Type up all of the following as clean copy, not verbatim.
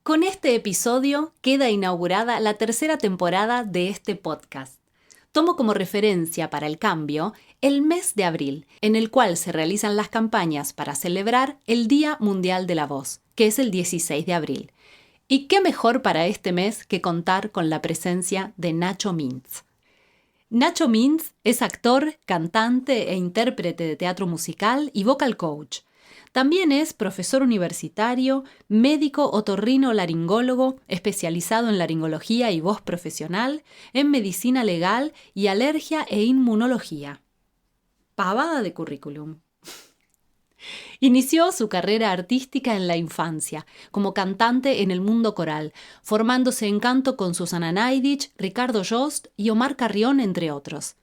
Con este episodio queda inaugurada la tercera temporada de este podcast. Tomo como referencia para el cambio el mes de abril, en el cual se realizan las campañas para celebrar el Día Mundial de la Voz, que es el 16 de abril. Y qué mejor para este mes que contar con la presencia de Nacho Mintz. Nacho Mintz es actor, cantante e intérprete de teatro musical y vocal coach. También es profesor universitario, médico otorrino-laringólogo especializado en laringología y voz profesional, en medicina legal y alergia e inmunología. Pavada de currículum. Inició su carrera artística en la infancia, como cantante en el mundo coral, formándose en canto con Susana Naidich, Ricardo Yost y Omar Carrión, entre otros.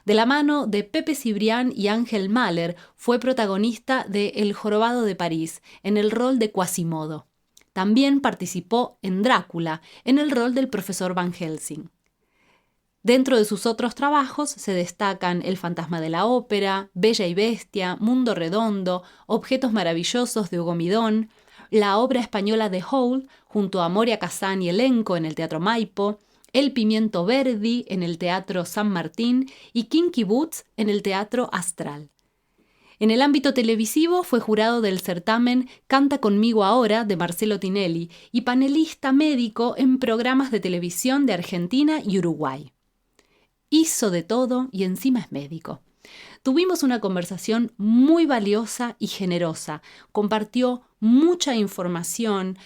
De la mano de Pepe Cibrián y Ángel Mahler, fue protagonista de El Jorobado de París, en el rol de Quasimodo. También participó en Drácula, en el rol del profesor Van Helsing. Dentro de sus otros trabajos se destacan El fantasma de la ópera, Bella y Bestia, Mundo Redondo, Objetos maravillosos de Hugo Midón, la obra española de Howl, junto a Moria Kazán y elenco en el Teatro Maipo, El Pimiento Verdi en el Teatro San Martín y Kinky Boots en el Teatro Astral. En el ámbito televisivo fue jurado del certamen Canta conmigo ahora de Marcelo Tinelli y panelista médico en programas de televisión de Argentina y Uruguay. Hizo de todo y encima es médico. Tuvimos una conversación muy valiosa y generosa. Compartió mucha información.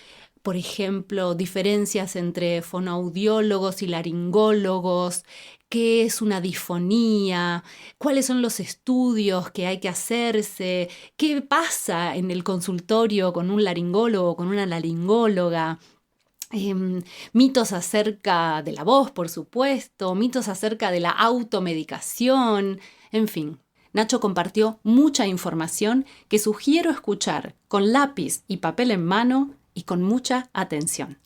Por ejemplo, diferencias entre fonoaudiólogos y laringólogos, qué es una disfonía, cuáles son los estudios que hay que hacerse, qué pasa en el consultorio con un laringólogo o con una laringóloga. Mitos acerca de la voz, por supuesto, mitos acerca de la automedicación, en fin. Nacho compartió mucha información que sugiero escuchar con lápiz y papel en mano y con mucha atención.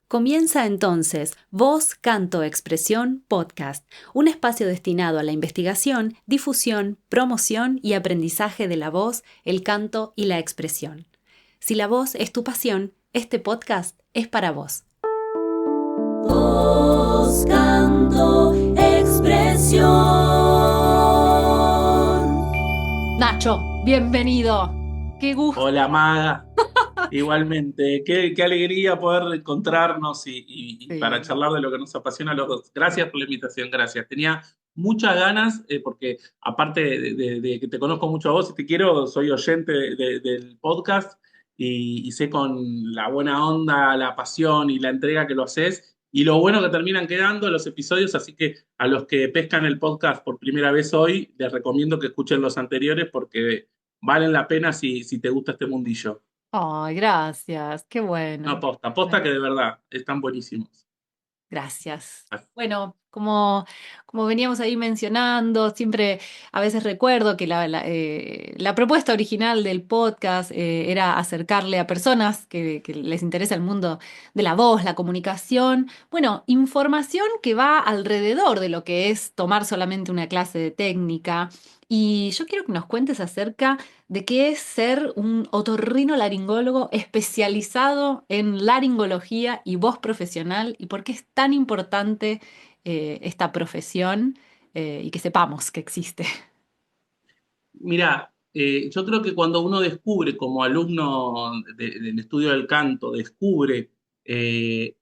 Comienza entonces Voz, Canto, Expresión Podcast, un espacio destinado a la investigación, difusión, promoción y aprendizaje de la voz, el canto y la expresión. Si la voz es tu pasión, este podcast es para vos. Voz, canto, expresión. Nacho, bienvenido. Qué gusto. Hola, Maga. Igualmente, qué alegría poder encontrarnos y para Sí. charlar de lo que nos apasiona a los dos. Gracias por la invitación, gracias. Tenía muchas ganas, porque aparte de que te conozco mucho a vos y te quiero, soy oyente del podcast y sé con la buena onda, la pasión y la entrega que lo haces y lo bueno que terminan quedando los episodios, así que a los que pescan el podcast por primera vez hoy, les recomiendo que escuchen los anteriores porque valen la pena si te gusta este mundillo. Ay, gracias. Qué No, bueno. aposta que de verdad están buenísimos. Gracias. Bueno, como veníamos ahí mencionando, siempre a veces recuerdo que la propuesta original del podcast era acercarle a personas que les interesa el mundo de la voz, la comunicación, bueno, información que va alrededor de lo que es tomar solamente una clase de técnica. Y yo quiero que nos cuentes acerca de qué es ser un otorrinolaringólogo especializado en laringología y voz profesional y por qué es tan importante esta profesión y que sepamos que existe. Mira, yo creo que cuando uno descubre como alumno del estudio del canto, descubre eh,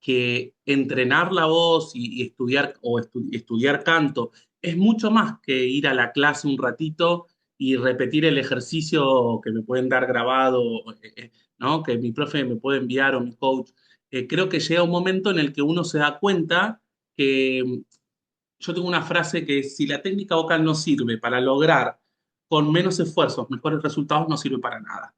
que entrenar la voz y estudiar estudiar canto es mucho más que ir a la clase un ratito y repetir el ejercicio que me pueden dar grabado, ¿no? Que mi profe me puede enviar o mi coach. Creo que llega un momento en el que uno se da cuenta que yo tengo una frase que es, si la técnica vocal no sirve para lograr con menos esfuerzos mejores resultados, no sirve para nada.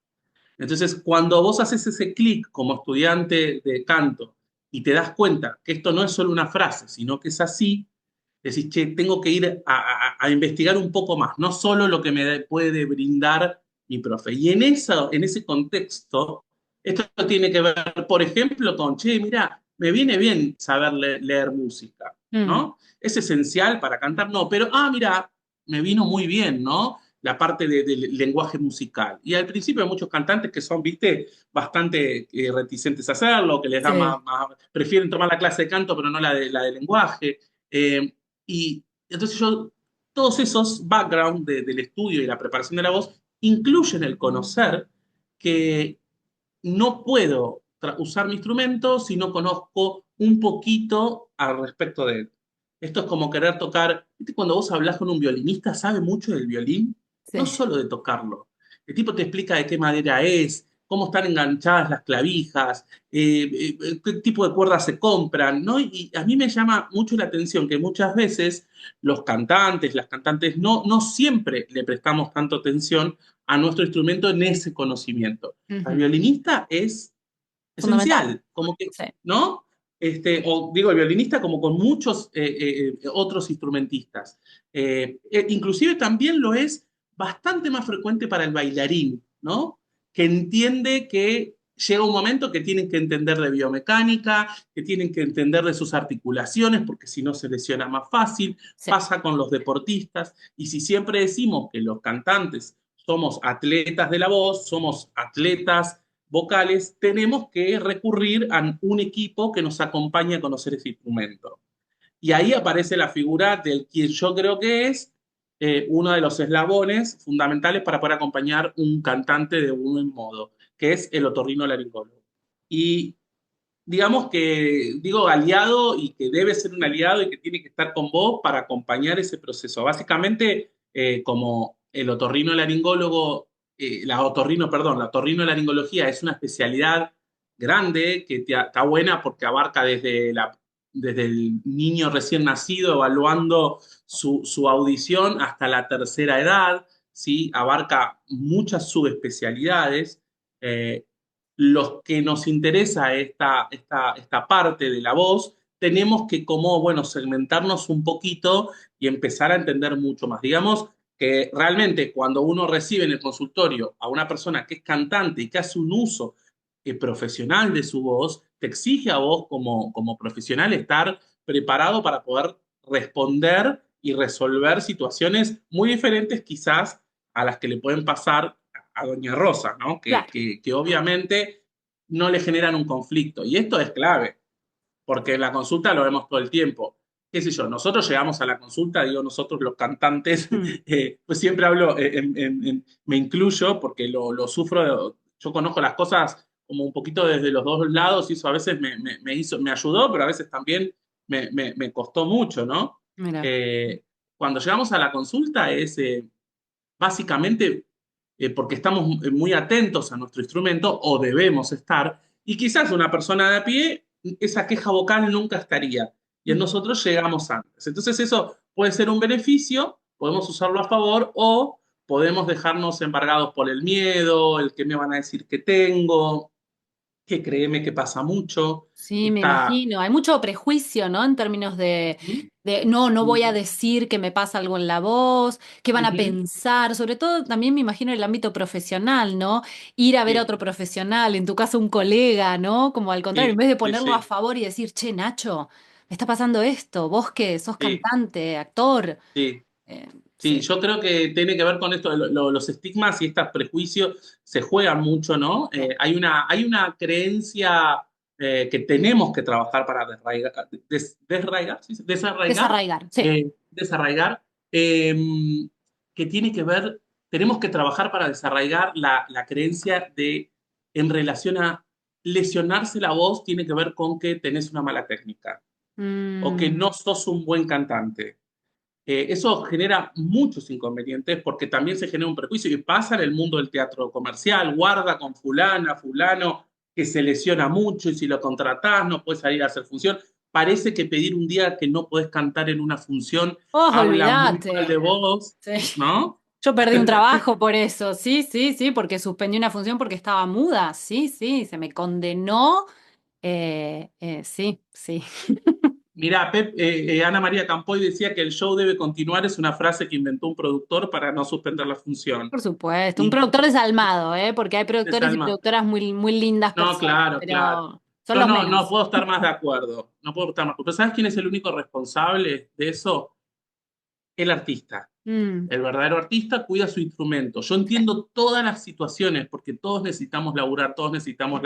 Entonces, cuando vos haces ese clic como estudiante de canto y te das cuenta que esto no es solo una frase, sino que es así, decís, che, tengo que ir a investigar un poco más, no solo lo que me puede brindar mi profe. Y en ese contexto, esto tiene que ver, por ejemplo, con, che, mira, me viene bien saber leer música, Mm, ¿no? Es esencial para cantar, no, pero, mira, me vino muy bien, ¿no? la parte del lenguaje musical. Y al principio hay muchos cantantes que son, viste, bastante reticentes a hacerlo, que les da Sí. prefieren tomar la clase de canto, pero no la de lenguaje. Y entonces todos esos background del estudio y la preparación de la voz incluyen el conocer que no puedo usar mi instrumento si no conozco un poquito al respecto de él. Esto es como querer tocar, ¿viste? Cuando vos hablas con un violinista, sabe mucho del violín, no Sí. solo de tocarlo. El tipo te explica de qué madera es, cómo están enganchadas las clavijas, qué tipo de cuerdas se compran, ¿no? Y a mí me llama mucho la atención que muchas veces los cantantes, las cantantes, no siempre le prestamos tanto atención a nuestro instrumento en ese conocimiento. Al Ujú. violinista es Fundamental. esencial, como que, Sí. ¿no? O digo, el violinista como con muchos otros instrumentistas. Inclusive también lo es bastante más frecuente para el bailarín, ¿no? Que entiende que llega un momento que tienen que entender de biomecánica, que tienen que entender de sus articulaciones, porque si no se lesiona más fácil, Sí. pasa con los deportistas, y si siempre decimos que los cantantes somos atletas de la voz, somos atletas vocales, tenemos que recurrir a un equipo que nos acompañe a conocer ese instrumento. Y ahí aparece la figura del quien yo creo que es uno de los eslabones fundamentales para poder acompañar un cantante de un buen modo, que es el otorrinolaringólogo. Y digamos que, digo aliado y que debe ser un aliado y que tiene que estar con vos para acompañar ese proceso. Básicamente, como el otorrinolaringólogo, la otorrinolaringología es una especialidad grande que está buena porque abarca desde el niño recién nacido evaluando su audición hasta la tercera edad, ¿sí? Abarca muchas subespecialidades. Los que nos interesa esta parte de la voz, tenemos que como, bueno, segmentarnos un poquito y empezar a entender mucho más. Digamos que realmente cuando uno recibe en el consultorio a una persona que es cantante y que hace un uso profesional de su voz, te exige a vos como profesional estar preparado para poder responder y resolver situaciones muy diferentes quizás a las que le pueden pasar a Doña Rosa, ¿no? Claro. Que obviamente no le generan un conflicto. Y esto es clave, porque en la consulta lo vemos todo el tiempo. ¿Qué sé yo? Nosotros llegamos a la consulta, digo nosotros los cantantes, Mm. pues siempre hablo, me incluyo porque lo sufro, yo conozco las cosas como un poquito desde los dos lados y eso a veces me ayudó, pero a veces también me costó mucho, ¿no? Mira. Eh, Cuando llegamos a la consulta es básicamente porque estamos muy atentos a nuestro instrumento o debemos estar, y quizás una persona de a pie, esa queja vocal nunca estaría, y en Mm. nosotros llegamos antes. Entonces eso puede ser un beneficio, podemos usarlo a favor o podemos dejarnos embargados por el miedo, el que me van a decir que tengo, que créeme que pasa mucho. Sí, me Está... imagino. Hay mucho prejuicio, ¿no? En términos de no voy a Ujú, decir que me pasa algo en la voz, qué van a ujú, pensar. Sobre todo también me imagino en el ámbito profesional, ¿no? Ir a ver a sí, otro profesional, en tu caso un colega, ¿no? Como al contrario, en sí, vez de sí, ponerlo a sí, favor y decir, che, Nacho, me está pasando esto, vos que sos sí, cantante, actor. sí. eh, Sí, sí, yo creo que tiene que ver con esto, los estigmas y estos prejuicios se juegan mucho, ¿no? sí. Hay una creencia que tenemos que trabajar para desarraigar, ¿sí? Desarraigar, sí. Desarraigar, que tiene que ver, tenemos que trabajar para desarraigar la creencia en relación a lesionarse la voz, tiene que ver con que tenés una mala técnica o que Mm, no sos un buen cantante. Eso genera muchos inconvenientes porque también se genera un prejuicio y pasa en el mundo del teatro comercial, guarda con fulana, fulano, que se lesiona mucho y si lo contratás no puedes salir a hacer función. Parece que pedir un día que no podés cantar en una función oh, habla muy mal de olvídate. vos, Sí. ¿no? Yo perdí un trabajo por eso, sí, sí, sí, porque suspendí una función porque estaba muda, sí, sí, se me condenó, sí, sí, Mira, Ana María Campoy decía que el show debe continuar, es una frase que inventó un productor para no suspender la función. por supuesto, un Y productor desalmado, ¿eh? Porque hay productores y Desalma. productoras muy, muy lindas No, personas, claro, claro. pero son Yo los no menos, puedo estar más de acuerdo. No puedo estar más. Pero ¿sabes quién es el único responsable de eso? el artista. Mm, El verdadero artista cuida su instrumento. Yo entiendo todas las situaciones, porque todos necesitamos laburar, todos necesitamos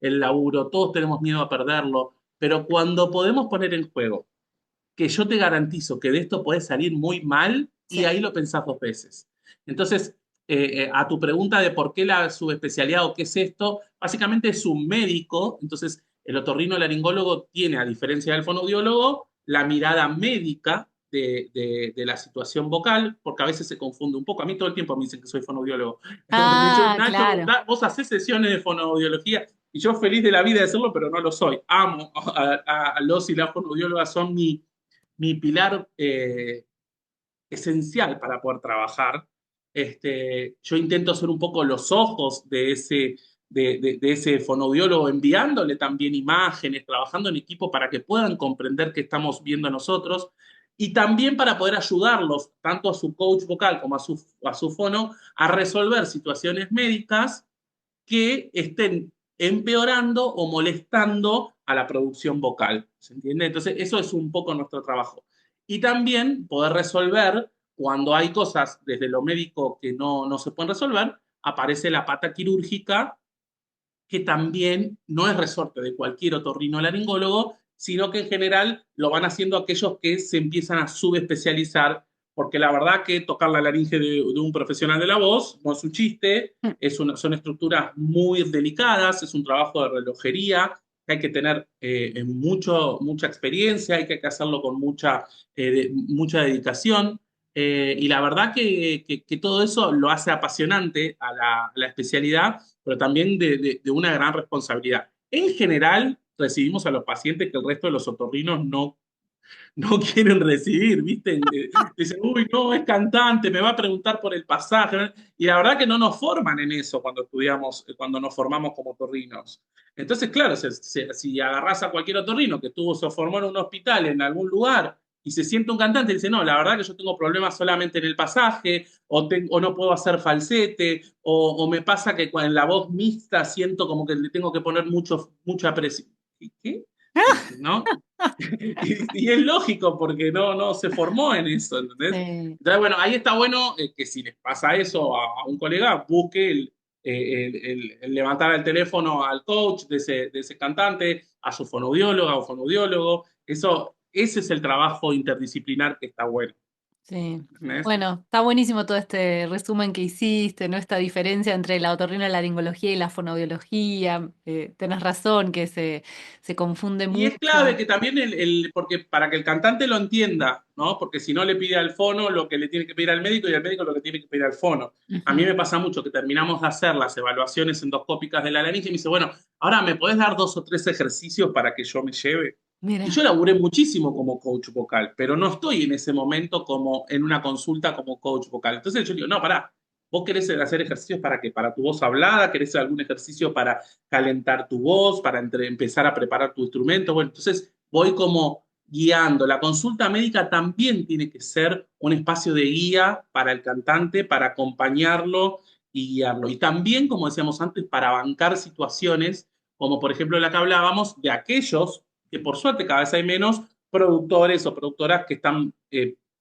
el laburo, todos tenemos miedo a perderlo, pero cuando podemos poner en juego que yo te garantizo que de esto puede salir muy mal, y sí. ahí lo pensás dos veces. Entonces, a tu pregunta de por qué la subespecialidad o qué es esto, básicamente es un médico. Entonces el otorrinolaringólogo tiene, a diferencia del fonoaudiólogo, la mirada médica de la situación vocal, porque a veces se confunde un poco. A mí todo el tiempo me dicen que soy fonoaudiólogo. Me dicen, Ah, Nacho, claro. vos hacés sesiones de fonoaudiología, y yo feliz de la vida de hacerlo, pero no lo soy. Amo a los y las fonoaudiólogas, son mi pilar esencial para poder trabajar. Yo intento ser un poco los ojos de ese fonoaudiólogo, enviándole también imágenes, trabajando en equipo para que puedan comprender qué estamos viendo nosotros, y también para poder ayudarlos, tanto a su coach vocal como a su fono, a resolver situaciones médicas que estén empeorando o molestando a la producción vocal. ¿Se entiende? Entonces, eso es un poco nuestro trabajo. Y también poder resolver cuando hay cosas desde lo médico que no se pueden resolver, aparece la pata quirúrgica, que también no es resorte de cualquier otorrinolaringólogo, sino que en general lo van haciendo aquellos que se empiezan a subespecializar, porque la verdad que tocar la laringe de un profesional de la voz no es un chiste, Mm, son estructuras muy delicadas, es un trabajo de relojería, que hay que tener mucha experiencia, hay que hacerlo con mucha dedicación. Y la verdad que todo eso lo hace apasionante a la especialidad, pero también de una gran responsabilidad. En general, recibimos a los pacientes que el resto de los otorrinos no quieren recibir, ¿viste? Dicen, uy, no, es cantante, me va a preguntar por el pasaje, ¿no? Y la verdad que no nos forman en eso cuando estudiamos, cuando nos formamos como otorrinos. Entonces, claro, si agarrás a cualquier otorrino que se formó en un hospital, en algún lugar, y se siente un cantante y dice, no, la verdad que yo tengo problemas solamente en el pasaje, o no puedo hacer falsete, o me pasa que en la voz mixta siento como que le tengo que poner mucha presión. ¿Qué? ¿No? Y es lógico porque no se formó en eso, ¿entendés? sí. Entonces, bueno, ahí está bueno que si les pasa eso a un colega, busque el levantar el teléfono al coach de ese cantante, a su fonoaudióloga o fonoaudiólogo. Ese es el trabajo interdisciplinar que está bueno. Sí. ¿Entendés? Bueno, está buenísimo todo este resumen que hiciste, ¿no? Esta diferencia entre la otorrinolaringología y la fonoaudiología. Tenés razón que se confunde Y es clave mucho. que también porque para que el cantante lo entienda, ¿no? Porque si no le pide al fono lo que le tiene que pedir al médico, y al médico lo que tiene que pedir al fono. A mí Ujú. me pasa mucho que terminamos de hacer las evaluaciones endoscópicas de la laringe y me dice, bueno, ahora me podés dar 2 o 3 ejercicios para que yo me lleve. Y yo Mira, laburé muchísimo como coach vocal, pero no estoy en ese momento como en una consulta como coach vocal. Entonces yo digo, no, pará, vos querés hacer ejercicios para qué, para tu voz hablada, querés hacer algún ejercicio para calentar tu voz, para empezar a preparar tu instrumento. Bueno, entonces voy como guiando. La consulta médica también tiene que ser un espacio de guía para el cantante, para acompañarlo y guiarlo. Y también, como decíamos antes, para bancar situaciones, como por ejemplo la que hablábamos, de aquellos que por suerte cada vez hay menos productores o productoras que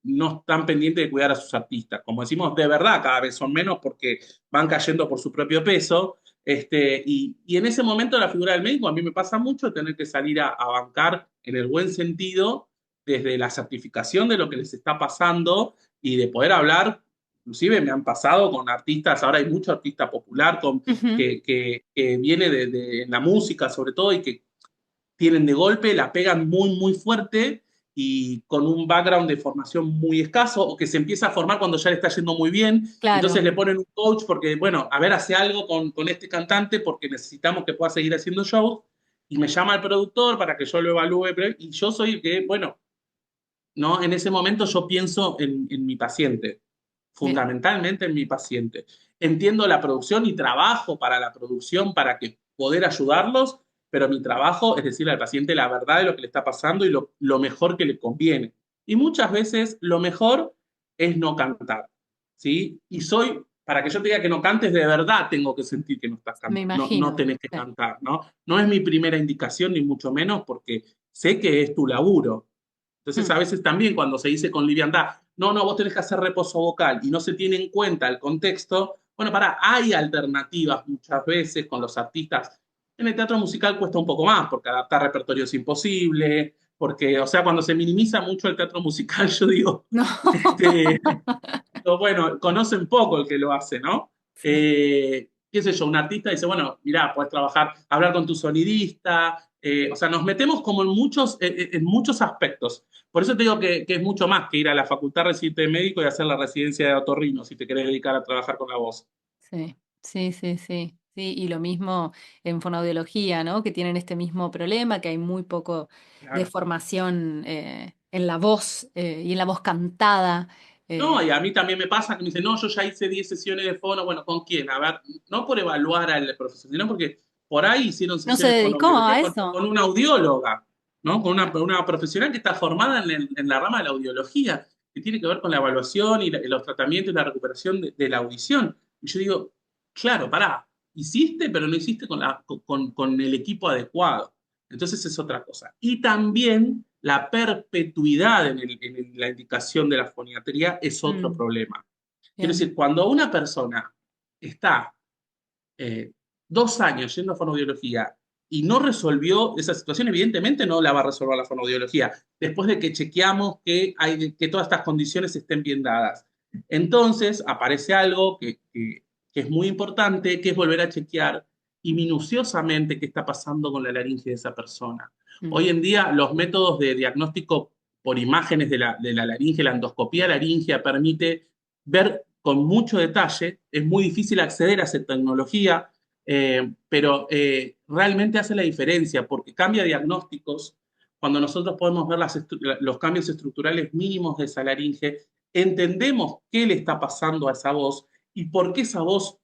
no están pendientes de cuidar a sus artistas. Como decimos, de verdad cada vez son menos porque van cayendo por su propio peso. Y en ese momento la figura del médico a mí me pasa mucho tener que salir a bancar en el buen sentido desde la certificación de lo que les está pasando y de poder hablar. Inclusive me han pasado con artistas, ahora hay mucho artista popular ujú, que viene en la música sobre todo, y que tienen de golpe, la pegan muy, muy fuerte y con un background de formación muy escaso, o que se empieza a formar cuando ya le está yendo muy bien. Entonces claro. le ponen un coach porque, bueno, a ver, hace algo con este cantante porque necesitamos que pueda seguir haciendo shows. Y me llama el productor para que yo lo evalúe. Y yo soy el que, bueno, ¿no? En ese momento yo pienso en mi paciente, Mira, fundamentalmente en mi paciente. Entiendo la producción y trabajo para la producción para que poder ayudarlos, pero mi trabajo es decirle al paciente la verdad de lo que le está pasando y lo mejor que le conviene. Y muchas veces lo mejor es no cantar, ¿sí? Para que yo te diga que no cantes, de verdad tengo que sentir que no estás me cantando, no imagino. tenés que Sí. cantar, ¿no? No es mi primera indicación, ni mucho menos, porque sé que es tu laburo. Entonces, Mm, a veces también cuando se dice con liviandad, no, no, vos tenés que hacer reposo vocal y no se tiene en cuenta el contexto, bueno, hay alternativas muchas veces con los artistas. En el teatro musical cuesta un poco más, porque adaptar repertorio es imposible, porque, o sea, cuando se minimiza mucho el teatro musical, yo digo, No. este, bueno, conocen poco el que lo hace, ¿no? Sí. Qué sé yo, un artista dice, bueno, mirá, puedes trabajar, hablar con tu sonidista, o sea, nos metemos como en muchos aspectos. Por eso te digo que es mucho más que ir a la facultad residente de médico y hacer la residencia de otorrino, si te querés dedicar a trabajar con la voz. Sí, sí, sí, sí. Sí, y lo mismo en fonoaudiología, ¿no? Que tienen este mismo problema, que hay muy poco de Claro. formación en la voz y en la voz cantada. No, eh, y a mí también me pasa que me dicen, no, yo ya hice 10 sesiones de fono, bueno, ¿con quién? A ver, no por evaluar al profesor, sino porque por ahí hicieron ¿No se sesiones con dedicó audiología a eso? con una audióloga, ¿no? Con Claro. una profesional que está formada en la rama de la audiología, que tiene que ver con la evaluación y los tratamientos y la recuperación de la audición. Y yo digo, claro, pará, hiciste, pero no hiciste con el equipo adecuado. Entonces es otra cosa. Y también la perpetuidad en la indicación de la foniatría es otro Mm, problema. Quiero bien. decir, cuando una persona está eh, 2 años yendo a fonoaudiología y no resolvió esa situación, evidentemente no la va a resolver la fonoaudiología, después de que chequeamos que todas estas condiciones estén bien dadas. Entonces aparece algo que es muy importante, que es volver a chequear y minuciosamente qué está pasando con la laringe de esa persona. Mm, Hoy en día los métodos de diagnóstico por imágenes de la laringe, la endoscopía laringea permite ver con mucho detalle. Es muy difícil acceder a esa tecnología, pero realmente hace la diferencia porque cambia diagnósticos. Cuando nosotros podemos ver los cambios estructurales mínimos de esa laringe, entendemos qué le está pasando a esa voz y por qué esa voz,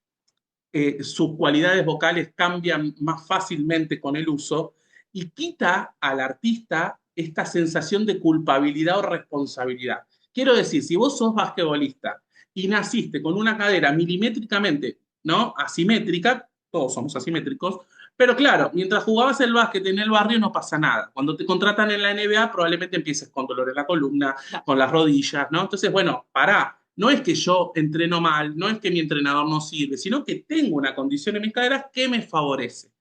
sus cualidades vocales cambian más fácilmente con el uso y quita al artista esta sensación de culpabilidad o responsabilidad. Quiero decir, si vos sos basquetbolista y naciste con una cadera milimétricamente, ¿no? Asimétrica, todos somos asimétricos, pero claro, mientras jugabas el básquet en el barrio no pasa nada. Cuando te contratan en la NBA probablemente empieces con dolor en la columna, claro. con las rodillas, ¿no? Entonces, bueno, pará. No es que yo entreno mal, no es que mi entrenador no sirve, sino que tengo una condición en mis caderas que me favorece.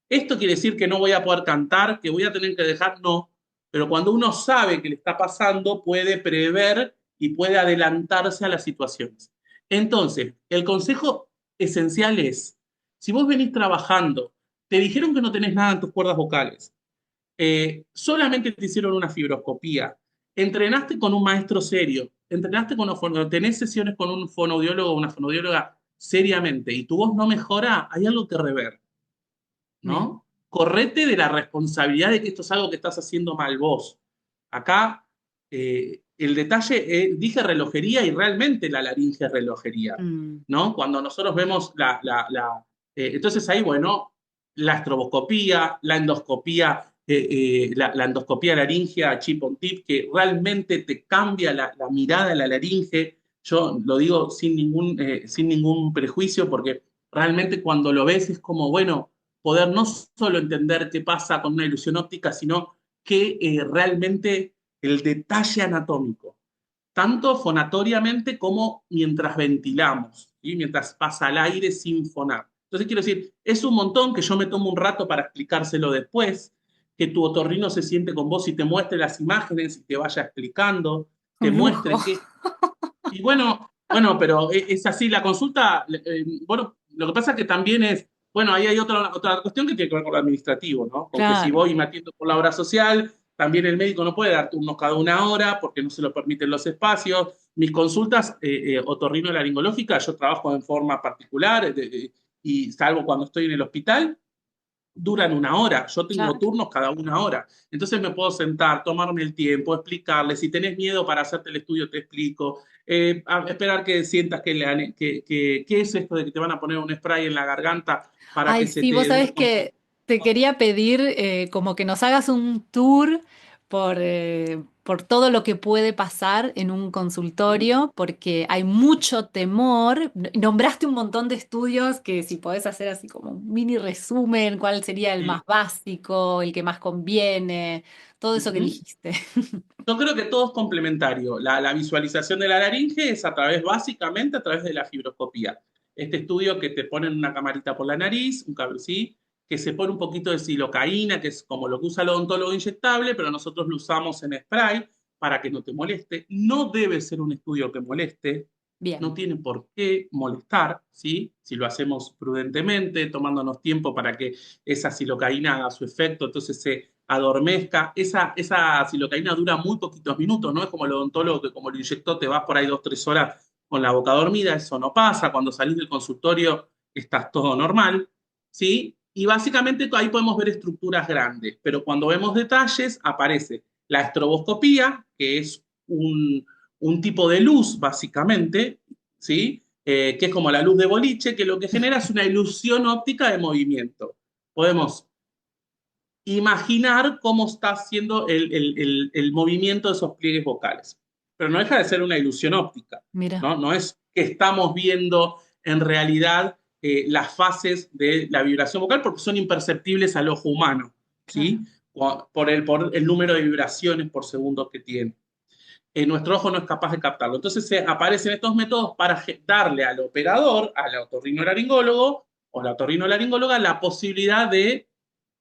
¿Esto quiere decir que no voy a poder cantar, que voy a tener que dejar? No. Pero cuando uno sabe qué le está pasando, puede prever y puede adelantarse a las situaciones. Entonces, el consejo esencial es, si vos venís trabajando, te dijeron que no tenés nada en tus cuerdas vocales, solamente te hicieron una fibroscopía, entrenaste con un maestro serio, entrenaste tenés sesiones con un fonoaudiólogo o una fonoaudióloga seriamente y tu voz no mejora, hay algo que rever. Bien. ¿No? Correte de la responsabilidad de que esto es algo que estás haciendo mal vos. Acá el detalle, dije relojería y realmente la laringe es relojería, Mm, ¿no? Cuando nosotros vemos entonces ahí, bueno, la estroboscopía, la endoscopía, la endoscopía laringea chip on tip, que realmente te cambia la mirada a la laringe. Yo lo digo sin ningún prejuicio, porque realmente cuando lo ves es como, bueno, poder no solo entender qué pasa con una ilusión óptica, sino que realmente el detalle anatómico, tanto fonatoriamente como mientras ventilamos, ¿sí? Mientras pasa el aire sin fonar. Entonces quiero decir, es un montón que yo me tomo un rato para explicárselo después, que tu otorrino se siente con vos y te muestre las imágenes y te vaya explicando, te un lujo. muestre qué. Y bueno, pero es así, la consulta, bueno, lo que pasa es que también es, bueno, ahí hay otra cuestión que tiene que ver con lo administrativo, ¿no? Con que si Claro. voy y me atiendo por la obra social, también el médico no puede dar turnos cada 1 hora porque no se lo permiten los espacios. Mis consultas otorrinolaringológicas, yo trabajo en forma particular y salvo cuando estoy en el hospital, duran 1 hora. Yo tengo Claro. turnos cada 1 hora. Entonces me puedo sentar, tomarme el tiempo, explicarle. Si tenés miedo para hacerte el estudio, te explico. Esperar que sientas que es esto de que te van a poner un spray en la garganta para que Ay, se sí, vos te dé una sabés que te quería pedir como que nos hagas un tour por todo lo que puede pasar en un consultorio, porque hay mucho temor. Nombraste un montón de estudios que si podés hacer así como un mini resumen, cuál sería el más Sí. básico, el que más conviene, todo eso que Ujú. dijiste. Yo creo que todo es complementario. La visualización de la laringe es básicamente a través de la fibroscopía. Este estudio que te ponen una camarita por la nariz, un cable, ¿sí? Que se pone un poquito de silocaína, que es como lo que usa el odontólogo inyectable, pero nosotros lo usamos en spray para que no te moleste. No debe ser un estudio que moleste, no Bien. tiene por qué molestar, ¿sí? Si lo hacemos prudentemente, tomándonos tiempo para que esa silocaína haga su efecto, entonces se adormezca. Esa silocaína dura muy poquitos minutos, no es como el odontólogo que como lo inyectó te vas por ahí 2, 3 horas con la boca dormida, eso no pasa, cuando salís del consultorio estás todo normal, ¿sí? Y básicamente ahí podemos ver estructuras grandes, pero cuando vemos detalles aparece la estroboscopía, que es un tipo de luz básicamente, ¿sí? Que es como la luz de boliche, que lo que genera es una ilusión óptica de movimiento. Podemos imaginar cómo está haciendo el movimiento de esos pliegues vocales. Pero no deja de ser una ilusión óptica, Mira. ¿no? No es que estamos viendo en realidad las fases de la vibración vocal porque son imperceptibles al ojo humano, Claro. ¿sí? Por el número de vibraciones por segundo que tiene. Nuestro ojo no es capaz de captarlo. Entonces se aparecen estos métodos para darle al operador, al otorrinolaringólogo o la otorrinolaringóloga, la posibilidad de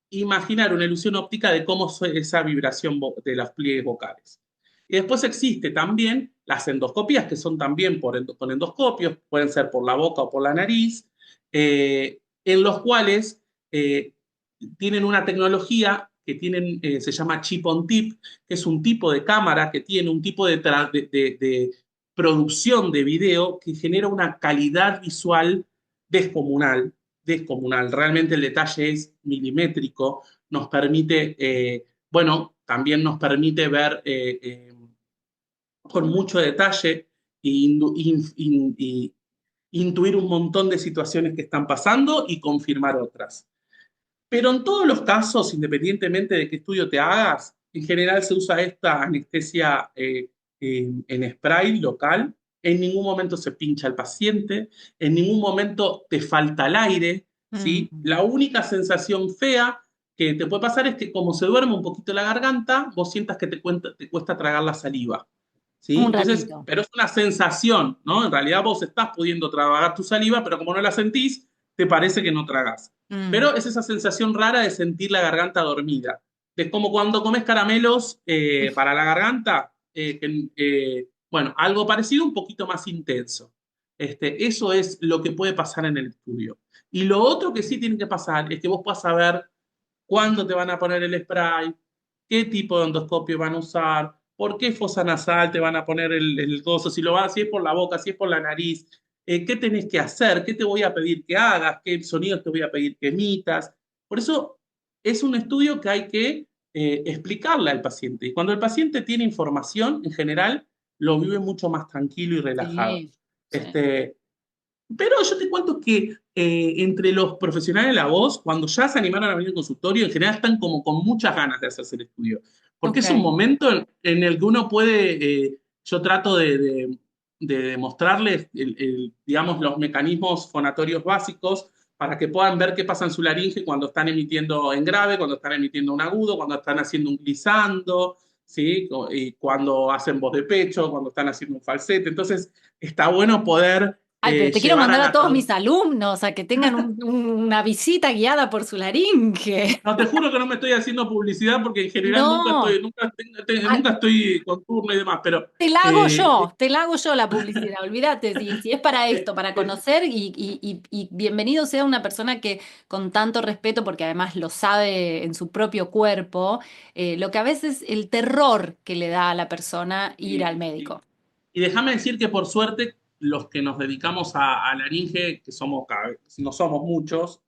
imaginar una ilusión óptica de cómo es esa vibración de los pliegues vocales. Y después existe también las endoscopías, que son también con endoscopios, pueden ser por la boca o por la nariz, en los cuales eh, tienen una tecnología que se llama chip on tip, que es un tipo de cámara que tiene un tipo de producción de video que genera una calidad visual descomunal, descomunal. Realmente el detalle es milimétrico, nos permite, bueno, también nos permite ver con mucho detalle e intuir un montón de situaciones que están pasando y confirmar otras. Pero en todos los casos, independientemente de qué estudio te hagas, en general se usa esta anestesia en spray local. En ningún momento se pincha al paciente, en ningún momento te falta el aire, ¿sí? Mm, La única sensación fea que te puede pasar es que como se duerme un poquito la garganta, vos sientas que te cuesta tragar la saliva, ¿sí? un Entonces, ratito. pero es una sensación, ¿no? En realidad vos estás pudiendo tragar tu saliva, pero como no la sentís, te parece que no tragás. Mm, Pero es esa sensación rara de sentir la garganta dormida. Es como cuando comes caramelos para la garganta, bueno, algo parecido, un poquito más intenso. Eso es lo que puede pasar en el estudio. Y lo otro que sí tiene que pasar es que vos puedas saber cuándo te van a poner el spray, qué tipo de endoscopio van a usar, por qué fosa nasal te van a poner el coso, si es por la boca, si es por la nariz, qué tenés que hacer, qué te voy a pedir que hagas, qué sonidos te voy a pedir que emitas. Por eso es un estudio que hay que explicarle al paciente. Y cuando el paciente tiene información, en general, lo vive mucho más tranquilo y relajado. sí, sí. Este, pero yo te cuento que entre los profesionales de la voz, cuando ya se animaron a venir al consultorio, en general están como con muchas ganas de hacerse el estudio. Porque es un Ok. momento en el que uno puede, yo trato de demostrarles, digamos, los mecanismos fonatorios básicos para que puedan ver qué pasa en su laringe cuando están emitiendo en grave, cuando están emitiendo un agudo, cuando están haciendo un glissando, ¿sí? Y cuando hacen voz de pecho, cuando están haciendo un falsete. Entonces, está bueno poder Ay, pero te quiero llevar a mandar a la todos mis traducción. alumnos a que tengan una visita guiada por su laringe. No, te juro que no me estoy haciendo publicidad porque en general No, ah, nunca estoy con turno y demás, pero eh, te la hago yo la publicidad, olvídate, si es para eh, esto, para eh, conocer y bienvenido sea una persona que con tanto respeto, porque además lo sabe en su propio cuerpo, lo que a veces el terror que le da a la persona ir al y, y- médico. y déjame decir que por suerte los que nos dedicamos a laringe, que somos cada vez, no somos muchos,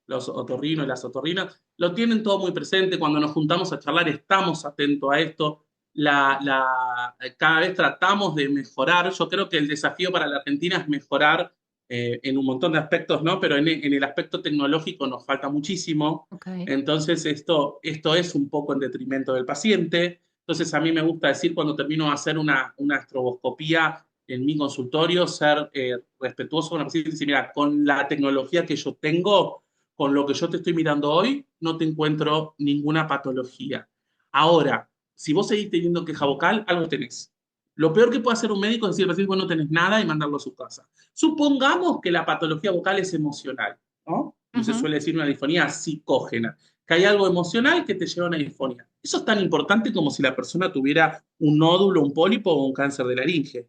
los otorrinos y las otorrinas, lo tienen todo muy presente. Cuando nos juntamos a charlar estamos atentos a esto. Cada vez tratamos de mejorar. Yo creo que el desafío para la Argentina es mejorar en un montón de aspectos no, pero en el aspecto tecnológico nos falta muchísimo. Ok. Entonces, esto es un poco en detrimento del paciente. Entonces, a mí me gusta decir cuando termino de hacer una estroboscopía en mi consultorio, ser respetuoso con la paciente y decir, mira, con la tecnología que yo tengo, con lo que yo te estoy mirando hoy, no te encuentro ninguna patología. Ahora, si vos seguís teniendo queja vocal, algo tenés. Lo peor que puede hacer un médico es decir al paciente, bueno, no tenés nada y mandarlo a su casa. Supongamos que la patología vocal es emocional, ¿no? Como se Ujú. suele decir, una disfonía psicógena, que hay algo emocional que te lleva a una disfonía. Eso es tan importante como si la persona tuviera un nódulo, un pólipo o un cáncer de laringe.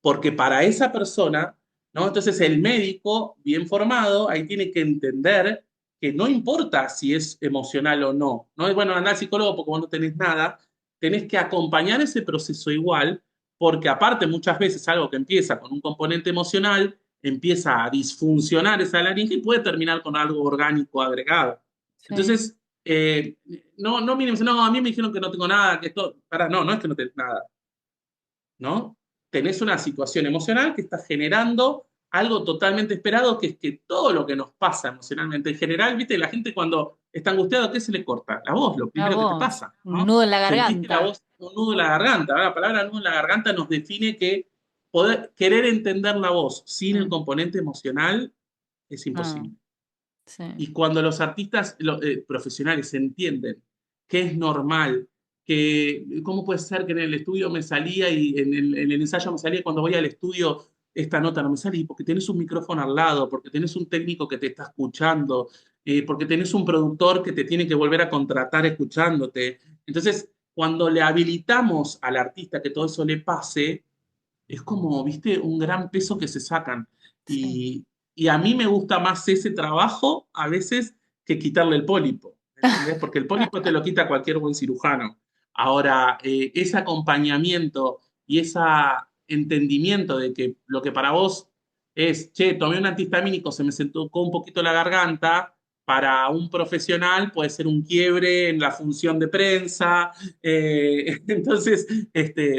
Porque para esa persona, ¿no? Entonces el médico, bien formado, ahí tiene que entender que no importa si es emocional o no. No es bueno andar al psicólogo porque vos no tenés nada, tenés que acompañar ese proceso igual, porque aparte muchas veces algo que empieza con un componente emocional, empieza a disfuncionar esa laringe y puede terminar con algo orgánico agregado. Sí. Entonces, no miren, no, a mí me dijeron que no tengo nada, que esto, para, no es que no tenés nada, ¿no? Tenés una situación emocional que está generando algo totalmente esperado, que es que todo lo que nos pasa emocionalmente en general, viste, la gente cuando está angustiado, ¿qué se le corta? La voz, lo A primero que te vos. pasa, Un ¿no? nudo en la Sentís que la garganta. voz, un nudo en la garganta, ¿verdad? La palabra nudo en la garganta nos define que querer entender la voz sin el Mm. componente emocional es No. imposible. Sí. Y cuando los artistas profesionales entienden que es normal, que cómo puede ser que en el estudio me salía y en el ensayo me salía y cuando voy al estudio esta nota no me sale, y porque tenés un micrófono al lado, porque tenés un técnico que te está escuchando, porque tenés un productor que te tiene que volver a contratar escuchándote. Entonces, cuando le habilitamos al artista que todo eso le pase, es como, viste, un gran peso que se sacan. Sí. Y a mí me gusta más ese trabajo a veces que quitarle el pólipo, ¿entendés? Porque el pólipo te lo quita cualquier buen cirujano. Ahora, ese acompañamiento y ese entendimiento de que lo que para vos es, che, tomé un antihistamínico, se me sentó un poquito la garganta, para un profesional puede ser un quiebre en la función de prensa. Entonces,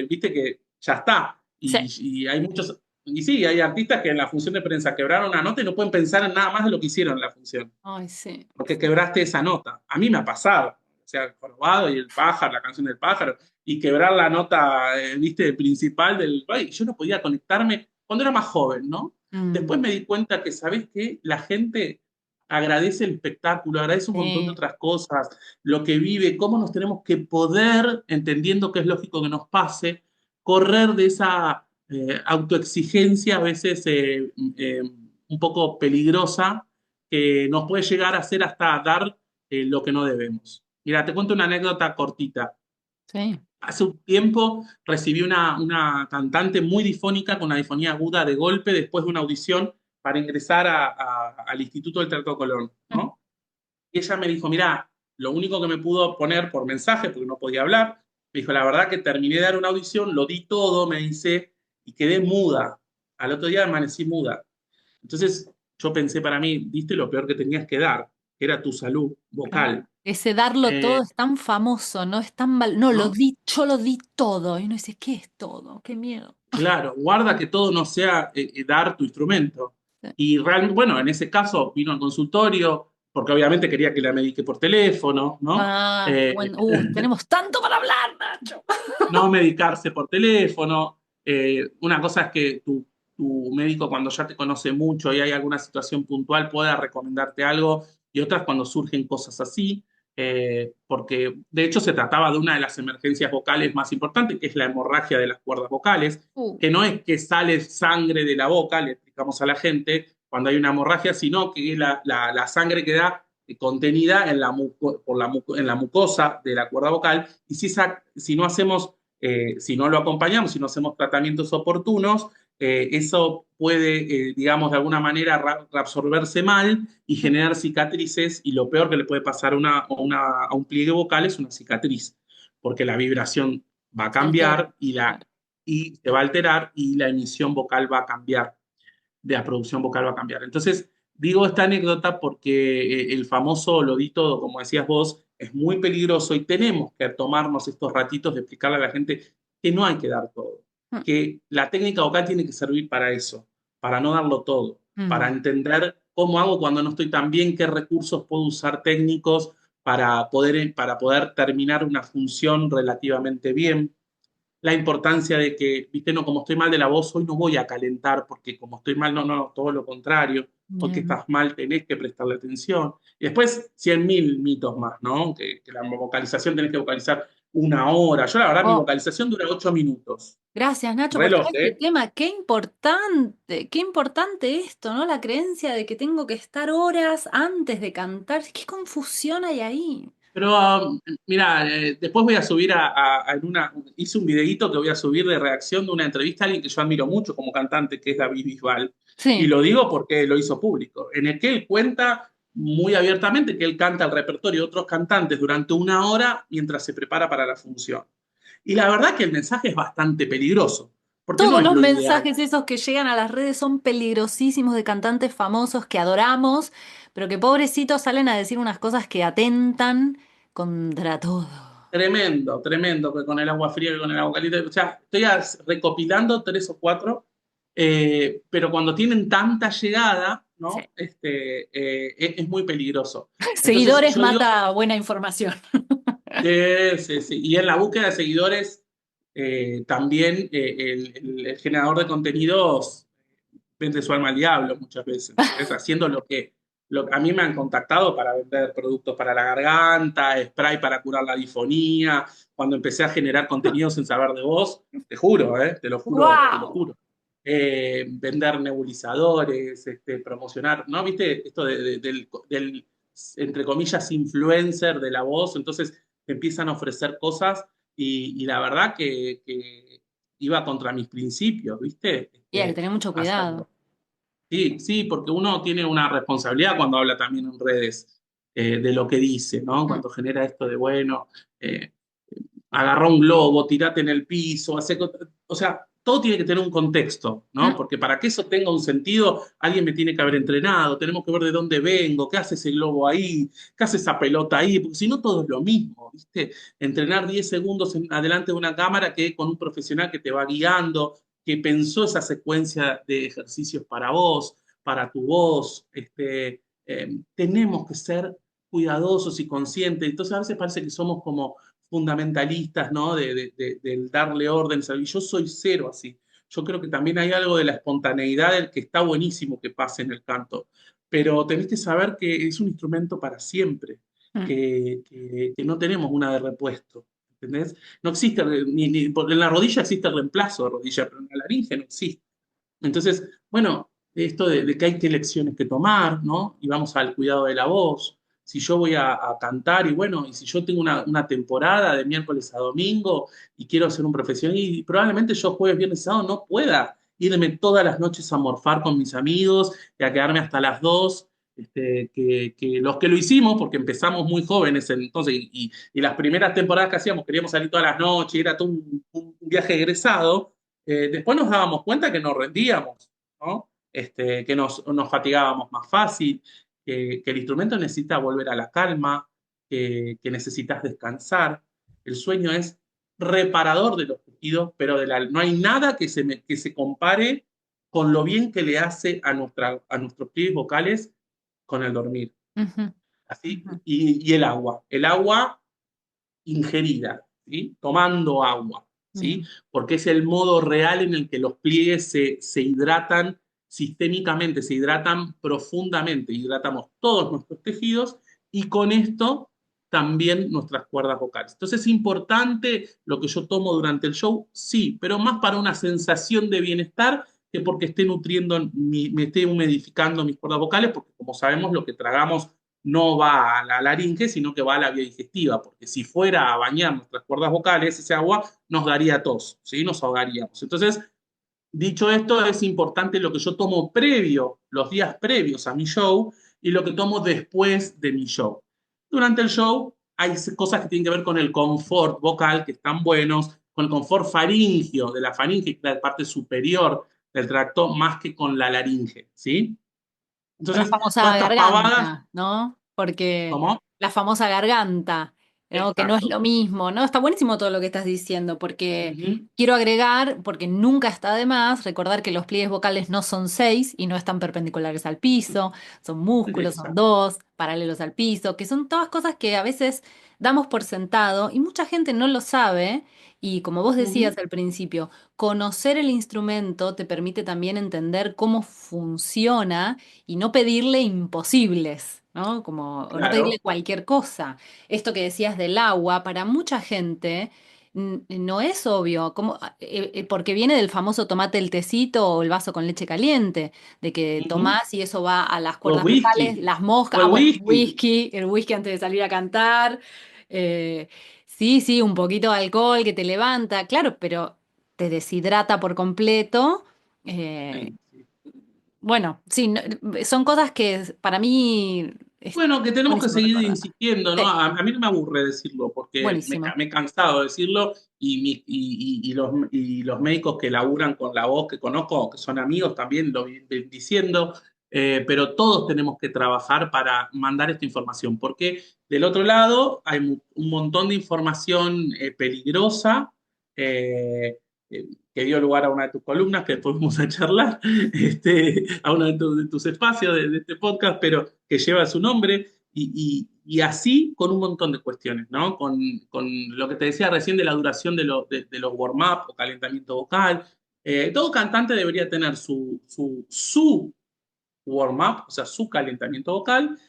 viste que ya está. Sí. Y hay muchos, y sí, hay artistas que en la función de prensa quebraron una nota y no pueden pensar en nada más de lo que hicieron en la función, Ay, sí. porque Sí. quebraste esa nota. A mí me ha pasado, o sea, el Jorobado y el pájaro, la canción del pájaro, y quebrar la nota, viste, principal del... Ay, yo no podía conectarme cuando era más joven, ¿no? Mm. Después me di cuenta que, ¿sabés qué? La gente agradece el espectáculo, agradece un montón de Sí. otras cosas, lo que vive, cómo nos tenemos que poder, entendiendo que es lógico que nos pase, correr de esa autoexigencia a veces un poco peligrosa que nos puede llegar a hacer hasta dar lo que no debemos. Mira, te cuento una anécdota cortita. Sí. Hace un tiempo recibí una cantante muy difónica con una difonía aguda de golpe después de una audición para ingresar al Instituto del Teatro Colón, Mm. ¿no? Y ella me dijo, mira, lo único que me pudo poner por mensaje, porque no podía hablar, me dijo, la verdad que terminé de dar una audición, lo di todo, me dice, y quedé muda. Al otro día amanecí muda. Entonces yo pensé para mí, diste lo peor que tenías que dar, que era tu salud Claro. vocal. Ese darlo todo Eh, es tan famoso, ¿no? Es tan no, lo ¿No? di, yo lo di todo. Y uno dice, ¿qué es todo? Qué miedo. Claro, guarda que todo no sea dar tu instrumento. Sí. Y realmente, bueno, en ese caso vino al consultorio, porque obviamente quería que la medique por teléfono, ¿no? Ah, qué Eh, bueno. Tenemos tanto para hablar, Nacho. no medicarse por teléfono. Una cosa es que tu médico cuando ya te conoce mucho y hay alguna situación puntual pueda recomendarte algo y otras cuando surgen cosas así, porque de hecho se trataba de una de las emergencias vocales más importantes, que es la hemorragia de las cuerdas vocales, Uh, que no es que sale sangre de la boca, le explicamos a la gente, cuando hay una hemorragia, sino que es la sangre queda contenida en en la mucosa de la cuerda vocal, y si no hacemos si no lo acompañamos, si no hacemos tratamientos oportunos, eso puede, digamos, de alguna manera reabsorberse mal y generar cicatrices y lo peor que le puede pasar a un pliegue vocal es una cicatriz, porque la vibración va a se altera. cambiar Claro. y se va a alterar y la emisión vocal va a cambiar, de la producción vocal va a cambiar. Entonces, digo esta anécdota porque el famoso lo di todo, como decías vos, es muy peligroso y tenemos que tomarnos estos ratitos de explicarle a la gente que no hay que dar todo, Mm. que la técnica vocal tiene que servir para eso, para no darlo todo. para Mm. entender cómo hago cuando no estoy tan bien, qué recursos puedo usar técnicos para poder terminar una función relativamente bien. La importancia de que, viste, no, como estoy mal de la voz, hoy no voy a calentar, porque como estoy mal, no, no, todo lo contrario, porque Bien. estás mal, tenés que prestarle atención. Y después, 100.000 mitos más, ¿no? Que la vocalización tenés que vocalizar 1 hora. Yo, la verdad, mi Oh, vocalización dura 8 minutos. gracias, Nacho, por Reloj, traer este ¿eh? tema. Qué importante esto, ¿no? La creencia de que tengo que estar horas antes de cantar. Qué confusión hay ahí. Pero mira, después voy a subir hice un videíto que voy a subir de reacción de una entrevista a alguien que yo admiro mucho como cantante, que es David Bisbal. Y Sí. lo digo porque lo hizo público, en el que él cuenta muy abiertamente que él canta el repertorio de otros cantantes durante 1 hora mientras se prepara para la función. Y la verdad que el mensaje es bastante peligroso, porque no Todos es los lo ideal. mensajes esos que llegan a las redes son peligrosísimos de cantantes famosos que adoramos, pero que pobrecitos salen a decir unas cosas que atentan contra todo. Tremendo, tremendo, que con el agua fría y con el agua caliente. O sea, estoy recopilando 3 o 4, pero cuando tienen tanta llegada, Sí. ¿no? Es muy peligroso. Entonces, Seguidores yo digo, mata buena información. sí, sí, sí. Y en la búsqueda de seguidores, también el generador de contenidos vende su alma al diablo muchas veces, ¿entendés? Haciendo a mí me han contactado para vender productos para la garganta, spray para curar la difonía, cuando empecé a generar contenido sin saber de voz, te juro, te lo juro, te lo ¡Wow! juro. Vender nebulizadores, promocionar, ¿no? ¿Viste? Esto del, entre comillas, influencer de la voz, entonces te empiezan a ofrecer cosas y la verdad que iba contra mis principios, ¿viste? Y hay que tener mucho cuidado. Hacerlo. Sí, sí, porque uno tiene una responsabilidad cuando habla también en redes, de lo que dice, ¿no? Mm. Cuando genera esto de, bueno, eh, agarrá un globo, tirate en el piso, o sea, todo tiene que tener un contexto, ¿no? Mm. Porque para que eso tenga un sentido, alguien me tiene que haber entrenado, tenemos que ver de dónde vengo, qué hace ese globo ahí, qué hace esa pelota ahí, porque si no todo es lo mismo, ¿viste? Entrenar 10 segundos adelante de una cámara que con un profesional que te va guiando, que pensó esa secuencia de ejercicios para vos, para tu voz, tenemos que ser cuidadosos y conscientes. Entonces a veces parece que somos como fundamentalistas, ¿no? Del darle órdenes. Y yo soy cero así. Yo creo que también hay algo de la espontaneidad del que está buenísimo que pase en el canto, pero tenés que saber que es un instrumento para siempre, Mm. que no tenemos una de repuesto, ¿entendés? No existe, porque en la rodilla existe el reemplazo de rodilla, pero en la laringe no existe. Entonces, bueno, esto de que hay que lecciones que tomar, ¿no? Y vamos al cuidado de la voz. Si yo voy a cantar y bueno, y si yo tengo una temporada de miércoles a domingo y quiero ser un profesional, y probablemente yo jueves, viernes y sábado no pueda irme todas las noches a morfar con mis amigos y a quedarme hasta las 2, que los que lo hicimos, porque empezamos muy jóvenes entonces, y las primeras temporadas que hacíamos queríamos salir todas las noches, y era todo un viaje egresado. Después nos dábamos cuenta que nos rendíamos, ¿no? Que nos fatigábamos más fácil, que el instrumento necesita volver a la calma, que necesitas descansar. El sueño es reparador de los tejidos, pero no hay nada que se compare con lo bien que le hace a nuestros pliegues vocales con el dormir. Ujú. Así, Ujú. y el agua ingerida, ¿sí? Tomando agua, ¿sí? Bien. Porque es el modo real en el que los pliegues se hidratan sistémicamente, se hidratan profundamente, hidratamos todos nuestros tejidos y con esto también nuestras cuerdas vocales. Entonces es importante lo que yo tomo durante el show, sí, pero más para una sensación de bienestar que porque esté nutriendo, me esté humidificando mis cuerdas vocales, porque como sabemos lo que tragamos no va a la laringe, sino que va a la vía digestiva, porque si fuera a bañar nuestras cuerdas vocales, ese agua nos daría tos, ¿sí? Nos ahogaríamos. Entonces, dicho esto, es importante lo que yo tomo previo, los días previos a mi show, y lo que tomo después de mi show. Durante el show hay cosas que tienen que ver con el confort vocal, que están buenos, con el confort faringio, de la faringe, la parte superior del tracto, más que con la laringe, ¿sí? Con la Entonces, famosa todas estas pavadas, garganta, ¿no? Porque ¿cómo? la famosa garganta. ¿no? Que no es exacto. lo mismo, ¿no? Está buenísimo todo lo que estás diciendo, porque Ujú, quiero agregar, porque nunca está de más, recordar que los pliegues vocales no son seis y no están perpendiculares al piso, son músculos, son exacto. dos, paralelos al piso, que son todas cosas que a veces damos por sentado y mucha gente no lo sabe. Y como vos decías Ujú, al principio, conocer el instrumento te permite también entender cómo funciona y no pedirle imposibles, ¿no? Como o no pedirle claro. cualquier cosa. Esto que decías del agua, para mucha gente no es obvio, porque viene del famoso tomate el tecito o el vaso con leche caliente, de que Ujú. tomás y eso va a las O cuerdas vocales, whisky. las O moscas, el bueno, whisky. el whisky antes de salir a cantar. eh, sí, sí, un poquito de alcohol que te levanta, claro, pero te deshidrata por completo. eh, Sí, sí. bueno, sí, son cosas que para mí es Bueno, que tenemos que buenísimo seguir recordar. insistiendo, ¿no? Sí, A mí no me aburre decirlo, porque buenísimo. me he cansado de decirlo y los médicos que laburan con la voz que conozco, que son amigos, también lo vienen diciendo, pero todos tenemos que trabajar para mandar esta información, porque del otro lado hay un montón de información peligrosa. eh, que dio lugar a una de tus columnas, que después vamos a charlar, a uno de tus espacios de este podcast, pero que lleva su nombre, y así con un montón de cuestiones, ¿no? Con lo que te decía recién de la duración de los warm-up o calentamiento vocal. Todo cantante debería tener su warm-up, o sea, su calentamiento vocal,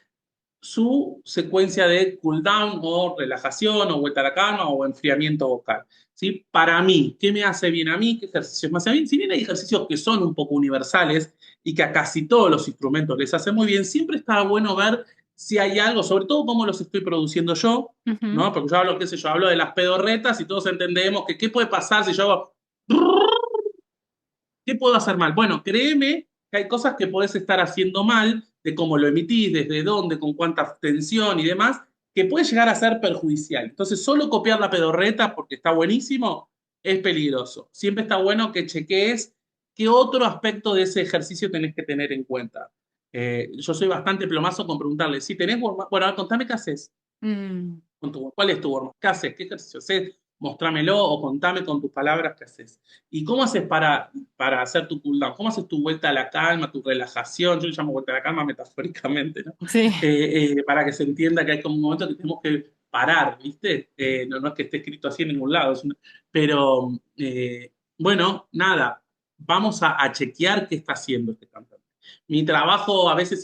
su secuencia de cool down o relajación o vuelta a la calma o enfriamiento vocal. ¿Sí? Para mí, ¿qué me hace bien a mí? ¿Qué ejercicios me hace bien? Si bien hay ejercicios que son un poco universales y que a casi todos los instrumentos les hace muy bien, siempre está bueno ver si hay algo, sobre todo cómo los estoy produciendo yo, Ujú. ¿no? Porque yo hablo, qué sé yo, hablo de las pedorretas y todos entendemos que qué puede pasar si yo hago ¿qué puedo hacer mal? Bueno, créeme que hay cosas que podés estar haciendo mal, de cómo lo emitís, desde dónde, con cuánta tensión y demás, que puede llegar a ser perjudicial. Entonces, solo copiar la pedorreta porque está buenísimo es peligroso. Siempre está bueno que chequees qué otro aspecto de ese ejercicio tenés que tener en cuenta. Yo soy bastante plomazo con preguntarle, si tenés warm-up, bueno, a ver, contame qué haces. Mm, ¿Cuál es tu warm-up? ¿Qué haces? ¿Qué ejercicio haces? Mostrámelo o contame con tus palabras qué haces. ¿Y cómo haces para hacer tu cool down? ¿Cómo haces tu vuelta a la calma, tu relajación? Yo le llamo vuelta a la calma metafóricamente, ¿no? sí. Para que se entienda que hay como un momento que tenemos que parar, ¿viste? No es que esté escrito así en ningún lado, pero bueno, nada, vamos a chequear qué está haciendo este cantante. Mi trabajo a veces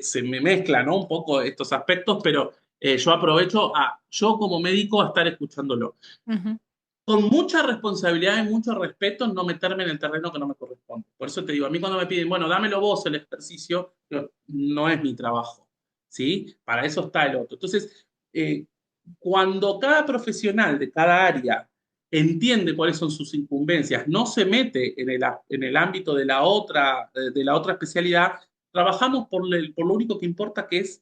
se me mezcla, ¿no? Un poco estos aspectos, pero yo aprovecho yo como médico a estar escuchándolo. Ujú. Con mucha responsabilidad y mucho respeto, no meterme en el terreno que no me corresponde. Por eso te digo, a mí cuando me piden, bueno, dámelo vos el ejercicio, no es mi trabajo, ¿sí? Para eso está el otro. Entonces, cuando cada profesional de cada área entiende cuáles son sus incumbencias, no se mete en el ámbito de la otra especialidad, trabajamos por lo único que importa, que es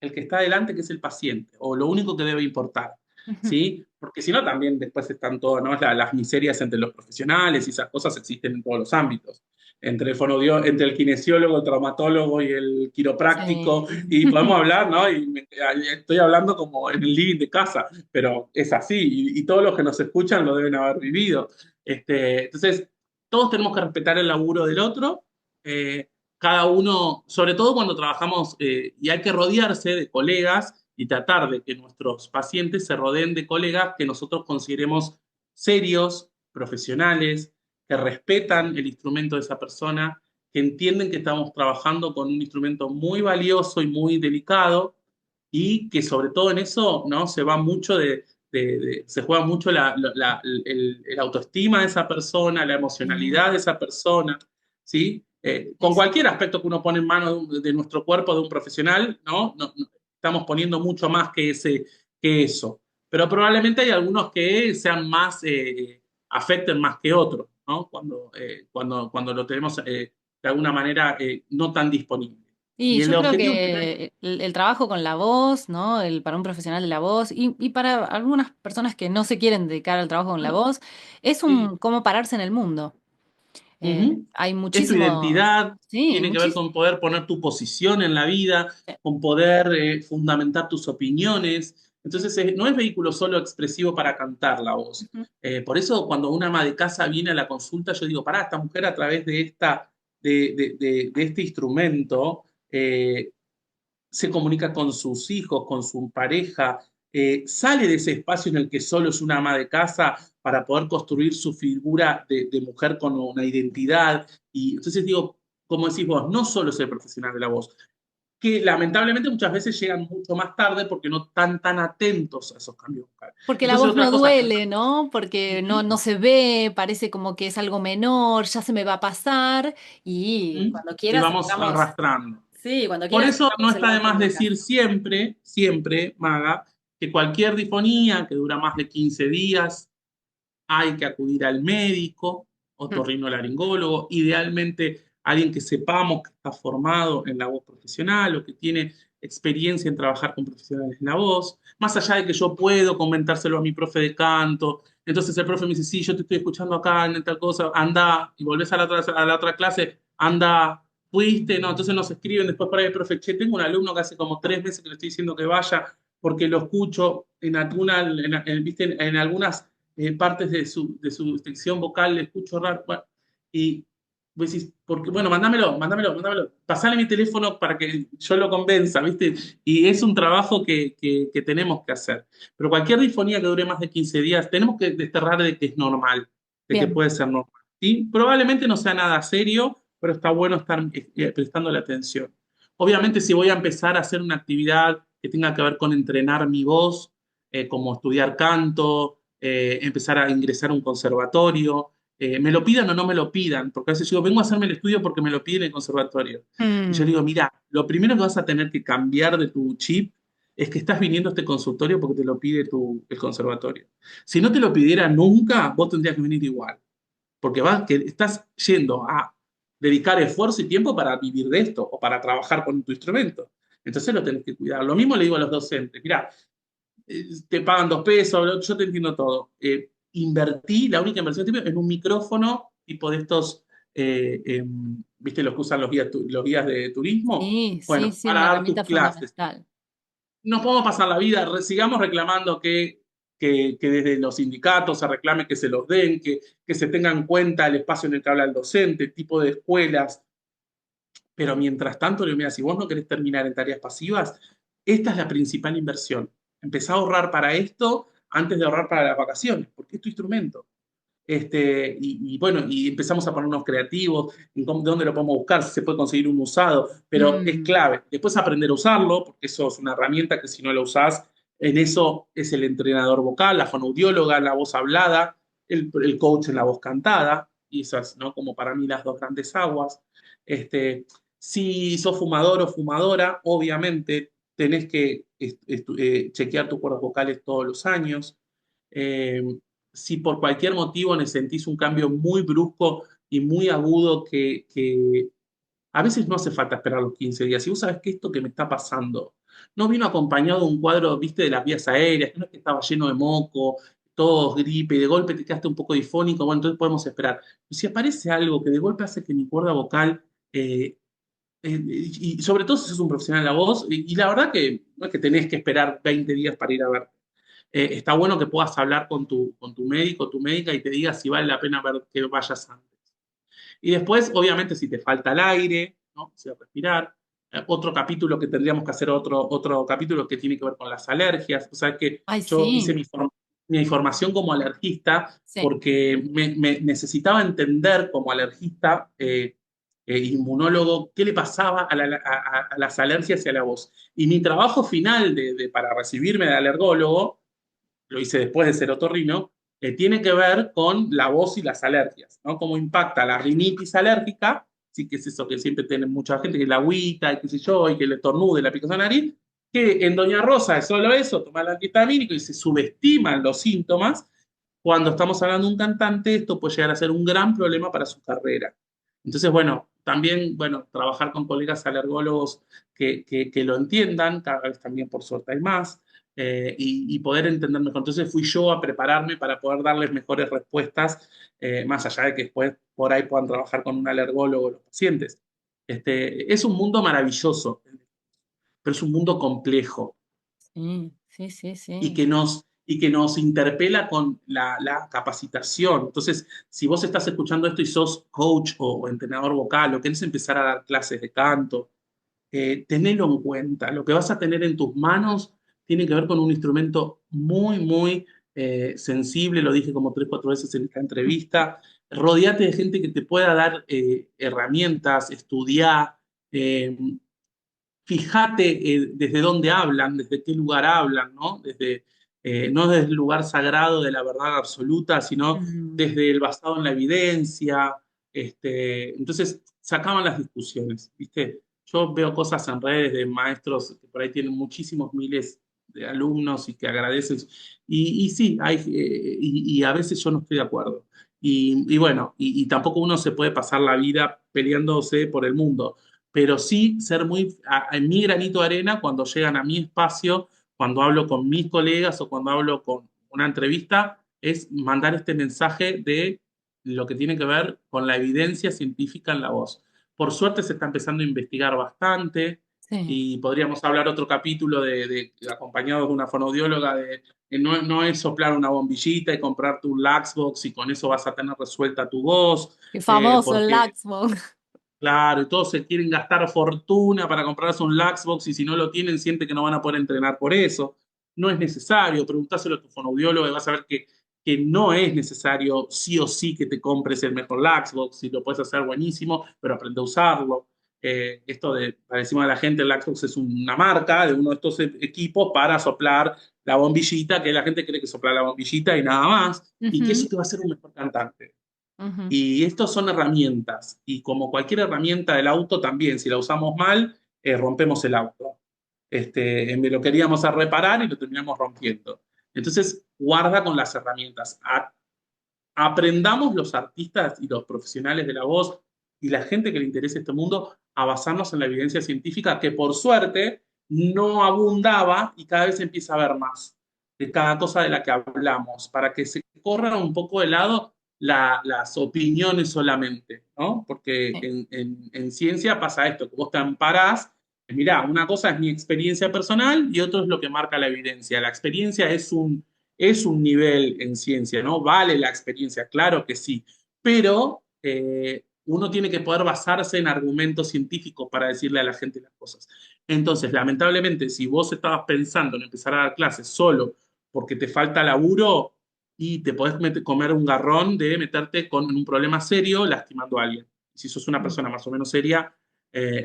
el que está adelante, que es el paciente, o lo único que debe importar. Ujú. ¿Sí? Porque si no, también después están todas, ¿no? Las miserias entre los profesionales y esas cosas existen en todos los ámbitos. Entre el kinesiólogo, el traumatólogo y el quiropráctico, Sí. y podemos hablar, ¿no? Estoy hablando como en el living de casa, pero es así, y todos los que nos escuchan lo deben haber vivido. Entonces, todos tenemos que respetar el laburo del otro, eh, cada uno, sobre todo cuando trabajamos, y hay que rodearse de colegas y tratar de que nuestros pacientes se rodeen de colegas que nosotros consideremos serios, profesionales, que respetan el instrumento de esa persona, que entienden que estamos trabajando con un instrumento muy valioso y muy delicado y que sobre todo en eso, ¿no? Se va mucho se juega mucho el autoestima de esa persona, la Sí, emocionalidad de esa persona, ¿sí? sí, Con sí. cualquier aspecto que uno pone en manos de nuestro cuerpo de un profesional, ¿no? Estamos poniendo mucho más que eso. Pero probablemente hay algunos que sean más, afecten más que otros, ¿no? Cuando lo tenemos de alguna manera Sí. no tan disponible. Y Y el yo creo objetivo es tener. que el trabajo con la voz, ¿no? Para un profesional de la voz y para algunas personas que no se quieren dedicar al trabajo con la Bueno, voz, es sí. un cómo pararse en el mundo. Ujú. Hay Es tu muchísimos, identidad, sí, tiene que ver muchísimos. con poder poner tu posición en la vida, con poder fundamentar tus opiniones. Entonces, no es vehículo solo expresivo para cantar la voz. Ujú. Por eso, cuando una ama de casa viene a la consulta, yo digo, pará, esta mujer a través de este instrumento se comunica con sus hijos, con su pareja, sale de ese espacio en el que solo es una ama de casa para poder construir su figura de mujer con una identidad. Y entonces digo, como decís vos, no solo es el profesional de la voz, que lamentablemente muchas veces llegan mucho más tarde porque no están tan atentos a esos cambios vocales. Porque la Entonces, voz otra no cosa que... duele, ¿no? Porque no, no Ujú, se ve, parece como que es algo menor, ya se me va a pasar y ujú, cuando y quieras vamos entramos, arrastrando. sí, cuando Por quieras eso no entramos en está la de más técnica. decir siempre, siempre, Maga, que cualquier difonía que dura más de 15 días, hay que acudir al médico, Mm. otorrinolaringólogo, idealmente alguien que sepamos que está formado en la voz profesional o que tiene experiencia en trabajar con profesionales en la voz, más allá de que yo puedo comentárselo a mi profe de canto, entonces el profe me dice, sí, yo te estoy escuchando acá en tal cosa, anda, y volvés a la otra clase, anda, fuiste, no, entonces nos escriben después para el profe, che, tengo un alumno que hace como 3 meses que le estoy diciendo que vaya, porque lo escucho en alguna, ¿viste? En algunas partes de su sección vocal, le escucho raro. Bueno, y vos decís, porque, bueno, mándamelo. Pasale mi teléfono para que yo lo convenza, ¿viste? Y es un trabajo que tenemos que hacer. Pero cualquier disfonía que dure más de 15 días, tenemos que desterrar de que es normal, de que Bien, puede ser normal. ¿Sí? Probablemente no sea nada serio, pero está bueno estar prestando la atención. Obviamente, si voy a empezar a hacer una actividad que tenga que ver con entrenar mi voz, como estudiar canto, empezar a ingresar a un conservatorio, me lo pidan o no me lo pidan, porque a veces yo digo, vengo a hacerme el estudio porque me lo piden en el conservatorio. Y yo mm, digo, mira, lo primero que vas a tener que cambiar de tu chip es que estás viniendo a este consultorio porque te lo pide el conservatorio. Si no te lo pidiera nunca, vos tendrías que venir igual, porque que estás yendo a dedicar esfuerzo y tiempo para vivir de esto o para trabajar con tu instrumento. Entonces lo tenés que cuidar. Lo mismo le digo a los docentes, mira, te pagan 2 pesos, yo te entiendo todo. Invertí, la única inversión que tengo en un micrófono tipo de estos, ¿viste los que usan los guías de turismo? sí, sí, Bueno, sí, para una dar tus herramienta clases. fundamental. No podemos pasar la vida, sigamos reclamando que desde los sindicatos se reclame que se los den, que se tenga en cuenta el espacio en el que habla el docente, tipo de escuelas, pero mientras tanto, mira, si vos no querés terminar en tareas pasivas, esta es la principal inversión. Empezá a ahorrar para esto antes de ahorrar para las vacaciones, porque es tu instrumento. Bueno, y empezamos a ponernos creativos en dónde lo podemos buscar, si se puede conseguir un usado, pero es Mm, clave. Después aprender a usarlo, porque eso es una herramienta que si no lo usás, en eso es el entrenador vocal, la fonoaudióloga, la voz hablada, el coach en la voz cantada, y esas, ¿no? Como para mí las dos grandes aguas. Este, si sos fumador o fumadora, obviamente tenés que chequear tus cuerdas vocales todos los años. Eh, si por cualquier motivo sentís un cambio muy brusco y muy agudo que a veces no hace falta esperar los 15 días. Si vos sabés que esto que me está pasando no vino acompañado de un cuadro, viste, de las vías aéreas, que no es que estaba lleno de moco, tos, gripe, y de golpe te quedaste un poco difónico, bueno, entonces podemos esperar. Si aparece algo que de golpe hace que mi cuerda vocal y sobre todo si sos un profesional de la voz, y la verdad que no es que tenés que esperar 20 días para ir a ver. Está bueno que puedas hablar con tu médico, tu médica, y te diga si vale la pena ver que vayas antes. Y después, obviamente, si te falta el aire, ¿no? Si respirar. Otro capítulo que tendríamos que hacer, otro capítulo que tiene que ver con las alergias. O sea que ay, yo hice sí, mi formación como alergista sí. porque me necesitaba entender como alergista, inmunólogo, qué le pasaba a las alergias y a la voz. Y mi trabajo final para recibirme de alergólogo lo hice después de ser otorrino, tiene que ver con la voz y las alergias, ¿no? Cómo impacta la rinitis alérgica, sí que es eso que siempre tiene mucha gente, que la agüita, y qué sé yo, y que le estornude, la picazón de nariz, que en Doña Rosa es solo eso, tomar el antihistamínico y se subestiman los síntomas. Cuando estamos hablando de un cantante, esto puede llegar a ser un gran problema para su carrera. Entonces, bueno, también, bueno, trabajar con colegas alergólogos que lo entiendan, cada vez también por suerte hay más, y poder entender mejor. Entonces fui yo a prepararme para poder darles mejores respuestas, más allá de que después por ahí puedan trabajar con un alergólogo los pacientes. Es un mundo maravilloso, pero es un mundo complejo. Sí. Sí, sí, y sí. que nos interpela con la capacitación. Entonces, si vos estás escuchando esto y sos coach o entrenador vocal o querés empezar a dar clases de canto, tenelo en cuenta. Lo que vas a tener en tus manos tiene que ver con un instrumento muy, muy sensible, lo dije como 3, 4 veces en esta entrevista. Rodéate de gente que te pueda dar herramientas, estudiar, eh, fíjate desde dónde hablan, desde qué lugar hablan, ¿no? No desde el lugar sagrado de la verdad absoluta, sino Mm, desde el basado en la evidencia. Entonces, sacaban las discusiones, ¿viste? Yo veo cosas en redes de maestros que por ahí tienen muchísimos miles de alumnos y que agradecen. Y sí, y a veces yo no estoy de acuerdo. Y bueno, y tampoco uno se puede pasar la vida peleándose por el mundo, pero sí ser muy en mi granito de arena cuando llegan a mi espacio, cuando hablo con mis colegas o cuando hablo con una entrevista, es mandar este mensaje de lo que tiene que ver con la evidencia científica en la voz. Por suerte se está empezando a investigar bastante sí. y podríamos hablar otro capítulo acompañado de una fonoaudióloga de no es soplar una bombillita y comprarte un Laxbox y con eso vas a tener resuelta tu voz, Qué famoso el porque Laxbox. claro, y todos se quieren gastar fortuna para comprarse un Laxbox y si no lo tienen sienten que no van a poder entrenar por eso. No es necesario, preguntáselo a tu fonoaudiólogo y vas a ver que no es necesario sí o sí que te compres el mejor Laxbox, si lo puedes hacer buenísimo, pero aprende a usarlo. Esto de, para decirle a la gente, el Laxbox es una marca de uno de estos equipos para soplar la bombillita, que la gente cree que soplar la bombillita y nada más, y que eso Ujú, te va a hacer un mejor cantante. ujú. Y estos son herramientas, y como cualquier herramienta del auto también, si la usamos mal, rompemos el auto. Lo queríamos a reparar y lo terminamos rompiendo. Entonces, guarda con las herramientas. Aprendamos los artistas y los profesionales de la voz y la gente que le interese este mundo a basarnos en la evidencia científica que por suerte no abundaba y cada vez empieza a haber más de cada cosa de la que hablamos, para que se corra un poco de lado las opiniones solamente, ¿no? Porque Sí. en ciencia pasa esto, que vos te amparás, mirá, una cosa es mi experiencia personal y otro es lo que marca la evidencia. La experiencia es un nivel en ciencia, ¿no? Vale la experiencia, claro que sí, pero uno tiene que poder basarse en argumentos científicos para decirle a la gente las cosas. Entonces, lamentablemente, si vos estabas pensando en empezar a dar clases solo porque te falta laburo y te podés comer un garrón de meterte con un problema serio lastimando a alguien. Si sos una Mm, persona más o menos seria,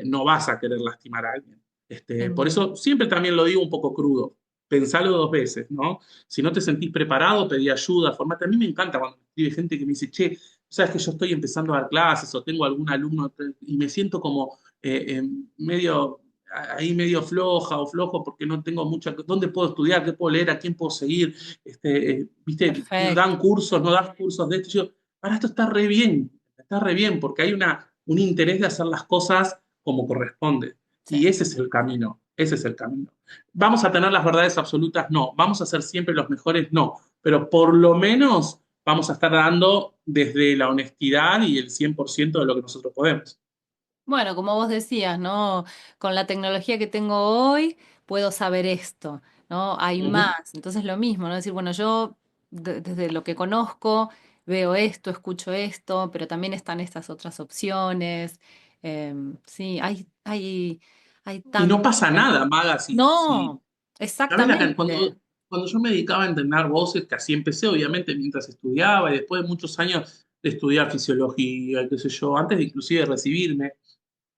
no vas a querer lastimar a alguien. Por entiendo. eso siempre también lo digo un poco crudo. Pensalo 2 veces, ¿no? Si no te sentís preparado, pedí ayuda, formate. A mí me encanta cuando me escribe gente que me dice, che, sabes que yo estoy empezando a dar clases o tengo algún alumno y me siento como medio ahí medio floja o flojo porque no tengo mucha, ¿dónde puedo estudiar? ¿Qué puedo leer? ¿A quién puedo seguir? ¿Viste? ¿Dan Perfecto. cursos? ¿No das cursos de esto? Yo, para esto está re bien, porque hay un interés de hacer las cosas como corresponde. Sí. Y ese es el camino, ese es el camino. ¿Vamos a tener las verdades absolutas? No. ¿Vamos a ser siempre los mejores? No. Pero por lo menos vamos a estar dando desde la honestidad y el 100% de lo que nosotros podemos. Bueno, como vos decías, ¿no? Con la tecnología que tengo hoy, puedo saber esto, ¿no? Hay Ujú. más. Entonces lo mismo, ¿no? Decir, bueno, yo desde lo que conozco, veo esto, escucho esto, pero también están estas otras opciones. Sí, hay Y no tanto. pasa nada, Maga, si No, ¿sabes exactamente. cuando yo me dedicaba a entrenar voces, que así empecé, obviamente, mientras estudiaba y después de muchos años de estudiar fisiología, qué sé yo, antes de inclusive de recibirme,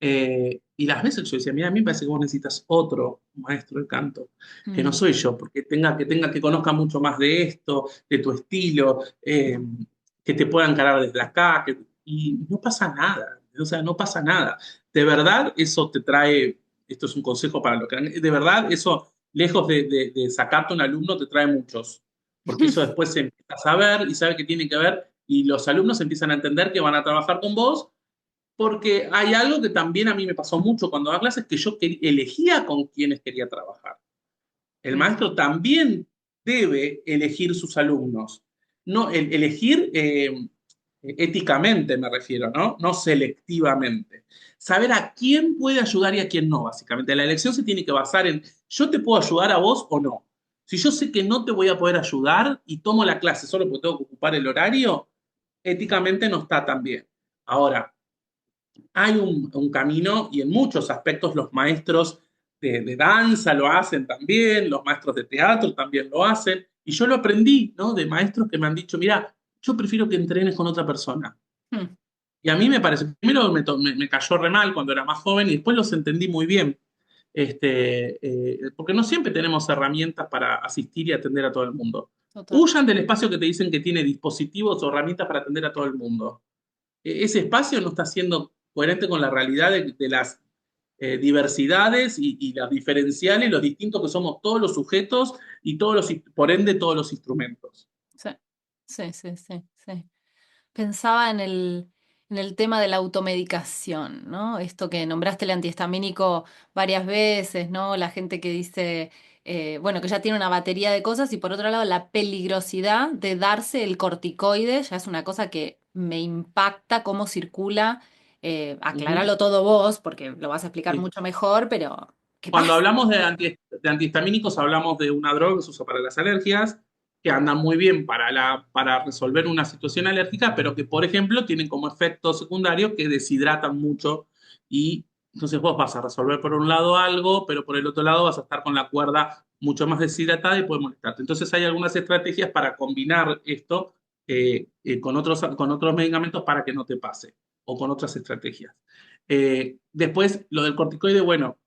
y las veces yo decía, mira, a mí me parece que vos necesitas otro maestro de canto, que no Mm, soy yo, porque que conozca mucho más de esto, de tu estilo, que te pueda encarar desde acá, y no pasa nada, o sea, no pasa nada. De verdad, eso te trae, esto es un consejo para lo que, de verdad, eso, lejos de sacarte un alumno, te trae muchos, porque eso después se empieza a saber y sabe que tiene que ver, y los alumnos empiezan a entender que van a trabajar con vos porque hay algo que también a mí me pasó mucho cuando daba clases, que yo elegía con quiénes quería trabajar. El mm, maestro también debe elegir sus alumnos. No, elegir éticamente me refiero, ¿no? No selectivamente. Saber a quién puede ayudar y a quién no, básicamente. La elección se tiene que basar en, ¿yo te puedo ayudar a vos o no? Si yo sé que no te voy a poder ayudar y tomo la clase solo porque tengo que ocupar el horario, éticamente no está tan bien. Ahora, hay un camino y en muchos aspectos los maestros de danza lo hacen también, los maestros de teatro también lo hacen, y yo lo aprendí, ¿no? De maestros que me han dicho, mira, yo prefiero que entrenes con otra persona. Mm, Y a mí me parece, primero me cayó re mal cuando era más joven y después los entendí muy bien. Porque no siempre tenemos herramientas para asistir y atender a todo el mundo. total. Huyan del espacio que te dicen que tiene dispositivos o herramientas para atender a todo el mundo. Ese espacio no está siendo coherente con la realidad de las diversidades y las diferenciales, los distintos que somos todos los sujetos y por ende todos los instrumentos. Sí, sí, sí, sí, sí. Pensaba en el tema de la automedicación, ¿no? Esto que nombraste el antihistamínico varias veces, ¿no? La gente que dice, bueno, que ya tiene una batería de cosas y por otro lado la peligrosidad de darse el corticoide, ya es una cosa que me impacta cómo circula. Ujú. Aclaralo todo vos, porque lo vas a explicar Sí. mucho mejor, pero ¿qué Cuando pasa? hablamos de antihistamínicos, hablamos de una droga que se usa para las alergias, que anda muy bien para resolver una situación alérgica, pero que, por ejemplo, tienen como efecto secundario que deshidratan mucho y entonces vos vas a resolver por un lado algo, pero por el otro lado vas a estar con la cuerda mucho más deshidratada y puede molestarte. Entonces hay algunas estrategias para combinar esto con otros medicamentos para que no te pase o con otras estrategias. Después, lo del corticoide, bueno,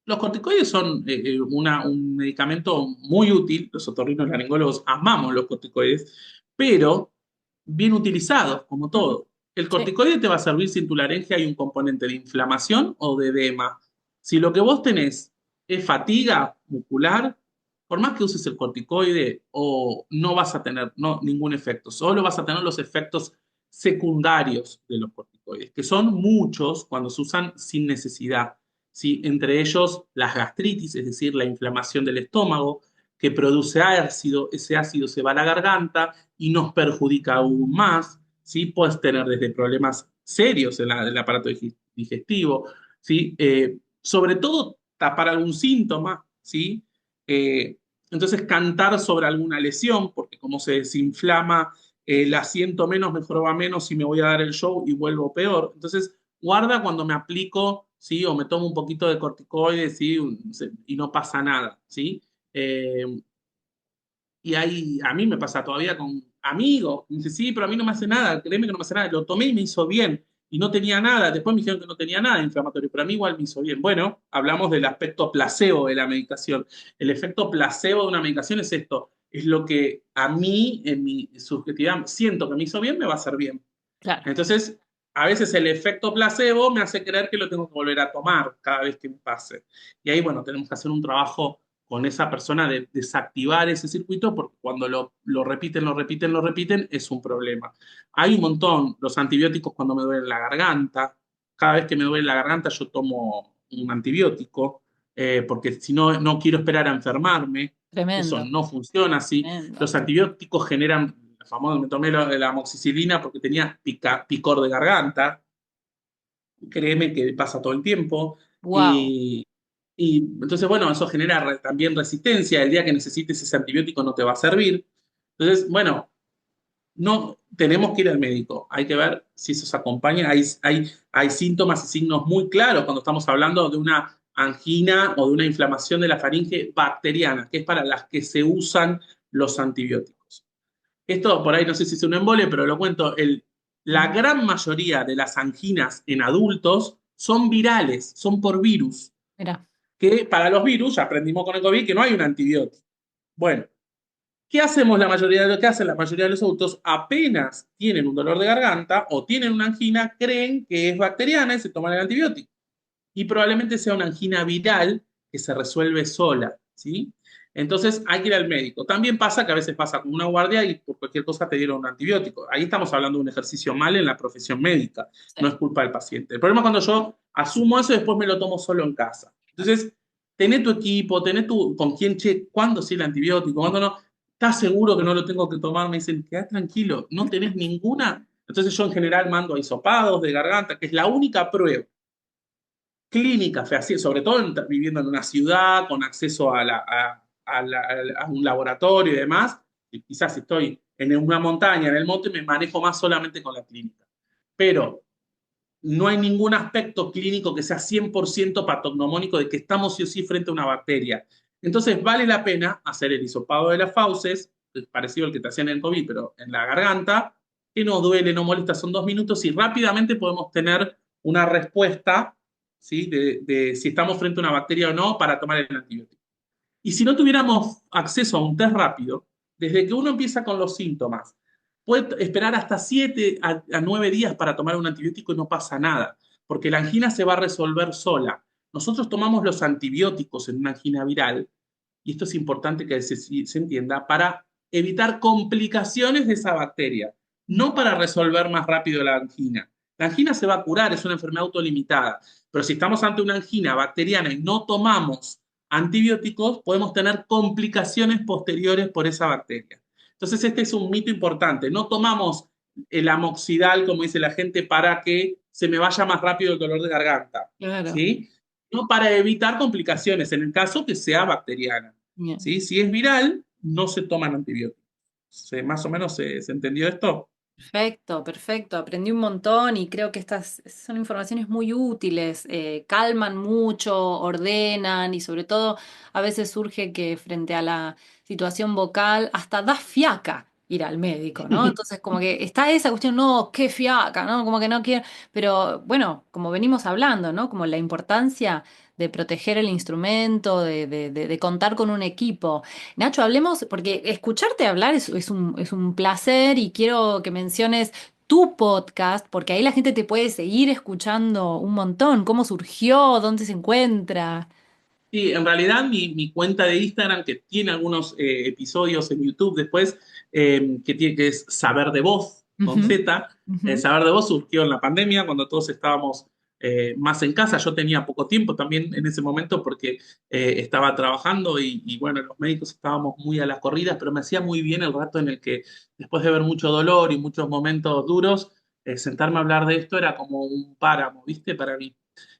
los corticoides son un medicamento muy útil, los otorrinolaringólogos amamos los corticoides, pero bien utilizados, como Mm, todo. El sí, corticoide te va a servir si en tu laringe hay un componente de inflamación o de edema. Si lo que vos tenés es fatiga muscular, por más que uses el corticoide, o no vas a tener ningún efecto, solo vas a tener los efectos secundarios de los corticoides, que son muchos cuando se usan sin necesidad. ¿Sí? Entre ellos las gastritis, es decir, la inflamación del estómago, que produce ácido, ese ácido se va a la garganta y nos perjudica aún más. ¿Sí? Puedes tener desde problemas serios en el aparato digestivo, ¿sí? Sobre todo tapar algún síntoma, ¿sí? Eh, entonces cantar sobre alguna lesión, porque como se desinflama, la siento menos, mejor va menos y me voy a dar el show y vuelvo peor. Entonces, guarda cuando me aplico, ¿sí? O me tomo un poquito de corticoides, ¿sí? Y no pasa nada, ¿sí? Eh, y ahí, a mí me pasa todavía con amigos, me dice, sí, pero a mí no me hace nada, créeme que no me hace nada, lo tomé y me hizo bien, y no tenía nada, después me dijeron que no tenía nada inflamatorio, pero a mí igual me hizo bien. Bueno, hablamos del aspecto placebo de la medicación. El efecto placebo de una medicación es esto, es lo que a mí, en mi subjetividad, siento que me hizo bien, me va a hacer bien. claro. Entonces, a veces el efecto placebo me hace creer que lo tengo que volver a tomar cada vez que me pase. Y ahí, bueno, tenemos que hacer un trabajo con esa persona de desactivar ese circuito, porque cuando lo repiten, lo repiten, lo repiten, es un problema. Hay un montón, los antibióticos cuando me duele la garganta, cada vez que me duele la garganta yo tomo un antibiótico, porque si no, no quiero esperar a enfermarme, eso Tremendo, no funciona así. tremendo. Los antibióticos generan, famoso, me tomé la amoxicilina porque tenía picor de garganta, créeme que pasa todo el tiempo. Wow. Y, y entonces, bueno, eso genera también resistencia. El día que necesites ese antibiótico no te va a servir. Entonces, bueno, no tenemos que ir al médico. Hay que ver si eso se acompaña. Hay síntomas y signos muy claros cuando estamos hablando de una angina o de una inflamación de la faringe bacteriana, que es para las que se usan los antibióticos. Esto por ahí no sé si es un embole, pero lo cuento. La Mm, gran mayoría de las anginas en adultos son virales, son por virus. mira, Que para los virus, ya aprendimos con el COVID que no hay un antibiótico. Bueno, ¿qué hacemos la mayoría de lo que hacen la mayoría de los adultos? Apenas tienen un dolor de garganta o tienen una angina, creen que es bacteriana y se toman el antibiótico. Y probablemente sea una angina viral que se resuelve sola, ¿sí? Entonces hay que ir al médico. También pasa que a veces pasa con una guardia y por cualquier cosa te dieron un antibiótico. Ahí estamos hablando de un ejercicio mal en la profesión médica, no sí. es culpa del paciente. El problema es cuando yo asumo eso y después me lo tomo solo en casa. Entonces, tené tu equipo, tené tu con quién, che, cuándo sí el antibiótico, cuándo no. ¿Estás seguro que no lo tengo que tomar? Me dicen, quedá tranquilo, no tenés ninguna. Entonces yo en general mando a hisopados de garganta, que es la única prueba clínica fehaciente, sobre todo viviendo en una ciudad con acceso a a un laboratorio y demás, y quizás si estoy en una montaña, en el monte, me manejo más solamente con la clínica. Pero no hay ningún aspecto clínico que sea 100% patognomónico de que estamos sí o sí frente a una bacteria. Entonces vale la pena hacer el hisopado de las fauces, parecido al que te hacían en el COVID, pero en la garganta, que no duele, no molesta, son 2 minutos y rápidamente podemos tener una respuesta, ¿sí? de si estamos frente a una bacteria o no para tomar el antibiótico. Y si no tuviéramos acceso a un test rápido, desde que uno empieza con los síntomas, puede esperar hasta 7 a 9 días para tomar un antibiótico y no pasa nada, porque la angina se va a resolver sola. Nosotros tomamos los antibióticos en una angina viral, y esto es importante que se entienda, para evitar complicaciones de esa bacteria, no para resolver más rápido la angina. La angina se va a curar, es una enfermedad autolimitada, pero si estamos ante una angina bacteriana y no tomamos antibióticos, podemos tener complicaciones posteriores por esa bacteria. Entonces, este es un mito importante. No tomamos el amoxidal, como dice la gente, para que se me vaya más rápido el dolor de garganta, Claro. ¿sí? No para evitar complicaciones, en el caso que sea bacteriana, Bien. ¿sí? Si es viral, no se toman antibióticos. Más o menos se entendió esto? Perfecto, perfecto. Aprendí un montón y creo que estas son informaciones muy útiles. Calman mucho, ordenan y sobre todo a veces surge que frente a la situación vocal hasta da fiaca ir al médico, ¿no? Entonces como que está esa cuestión, no, qué fiaca, ¿no? Como que no quiero, pero bueno, como venimos hablando, ¿no? Como la importancia de proteger el instrumento, de contar con un equipo. Nacho, hablemos, porque escucharte hablar es un placer y quiero que menciones tu podcast, porque ahí la gente te puede seguir escuchando un montón. ¿Cómo surgió? ¿Dónde se encuentra? Sí, en realidad mi cuenta de Instagram, que tiene algunos episodios en YouTube después, que es Saber de Voz, con Ujú, Z. ujú. Saber de Voz surgió en la pandemia, cuando todos estábamos más en casa. Yo tenía poco tiempo también en ese momento porque estaba trabajando y bueno, los médicos estábamos muy a las corridas, pero me hacía muy bien el rato en el que, después de ver mucho dolor y muchos momentos duros, sentarme a hablar de esto era como un páramo, ¿viste? Para mí.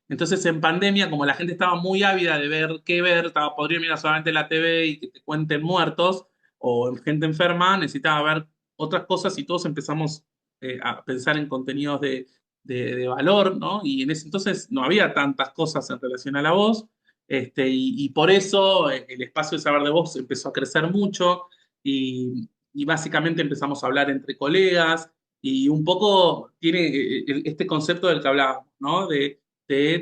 Entonces, en pandemia, como la gente estaba muy ávida de ver qué ver, podría mirar solamente la TV y que te cuenten muertos o gente enferma, necesitaba ver otras cosas y todos empezamos a pensar en contenidos de valor, ¿no? Y en ese entonces no había tantas cosas en relación a la voz, y por eso el espacio de saber de voz empezó a crecer mucho y básicamente empezamos a hablar entre colegas y un poco tiene este concepto del que hablábamos, ¿no? De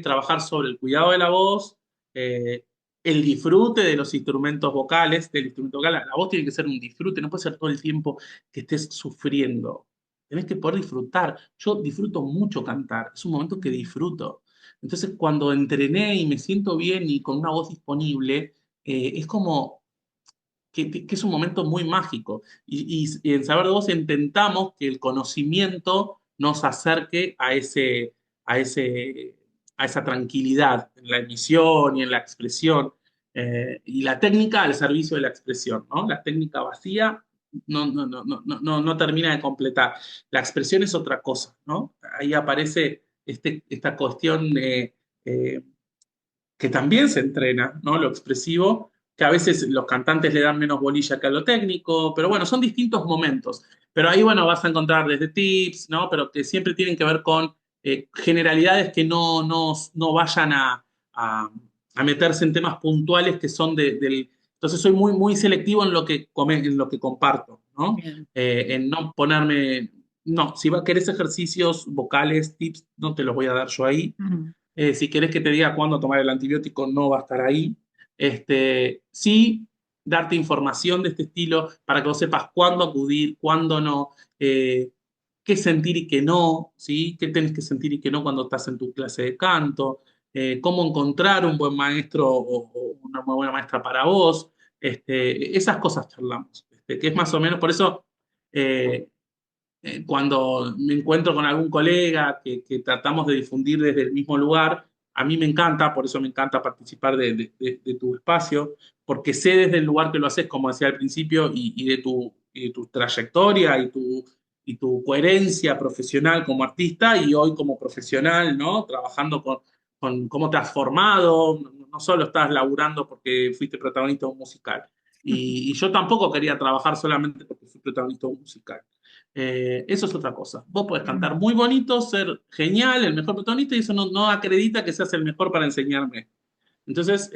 trabajar sobre el cuidado de la voz, eh, el disfrute de los instrumentos vocales, del instrumento vocal. La voz tiene que ser un disfrute, no puede ser todo el tiempo que estés sufriendo. Tenés que poder disfrutar. Yo disfruto mucho cantar, es un momento que disfruto. Entonces, cuando entrené y me siento bien y con una voz disponible, es como que es un momento muy mágico. Y en Saber de Voz intentamos que el conocimiento nos acerque a ese, a esa tranquilidad en la emisión y en la expresión. Y la técnica al servicio de la expresión, ¿no? La técnica vacía no termina de completar. La expresión es otra cosa, ¿no? Ahí aparece esta cuestión eh, que también se entrena, ¿no? Lo expresivo, que a veces los cantantes le dan menos bolilla que a lo técnico, pero bueno, son distintos momentos. Pero ahí, bueno, vas a encontrar desde tips, ¿no? Pero que siempre tienen que ver con generalidades que no vayan a meterse en temas puntuales que son del... Entonces soy muy selectivo en en lo que comparto, ¿no? Bien. En no ponerme... No, si querés ejercicios vocales, tips, no te los voy a dar yo ahí. Ujú. Si querés que te diga cuándo tomar el antibiótico, no va a estar ahí. Sí, darte información de este estilo para que vos sepas cuándo acudir, cuándo no, qué sentir y qué no, ¿sí? Qué tenés que sentir y qué no cuando estás en tu clase de canto, cómo encontrar un buen maestro o una muy buena maestra para vos. Esas cosas charlamos, que es más o menos, por eso eh, cuando me encuentro con algún colega que tratamos de difundir desde el mismo lugar, a mí me encanta, por eso me encanta participar de tu espacio, porque sé desde el lugar que lo haces, como decía al principio, y de tu trayectoria y tu coherencia profesional como artista y hoy como profesional, ¿no? Trabajando con cómo te has formado. no solo estás laburando porque fuiste protagonista de un musical. Y yo tampoco quería trabajar solamente porque fui protagonista de un musical. Eso es otra cosa. Vos podés cantar muy bonito, ser genial, el mejor protagonista, y eso no acredita que seas el mejor para enseñarme. Entonces,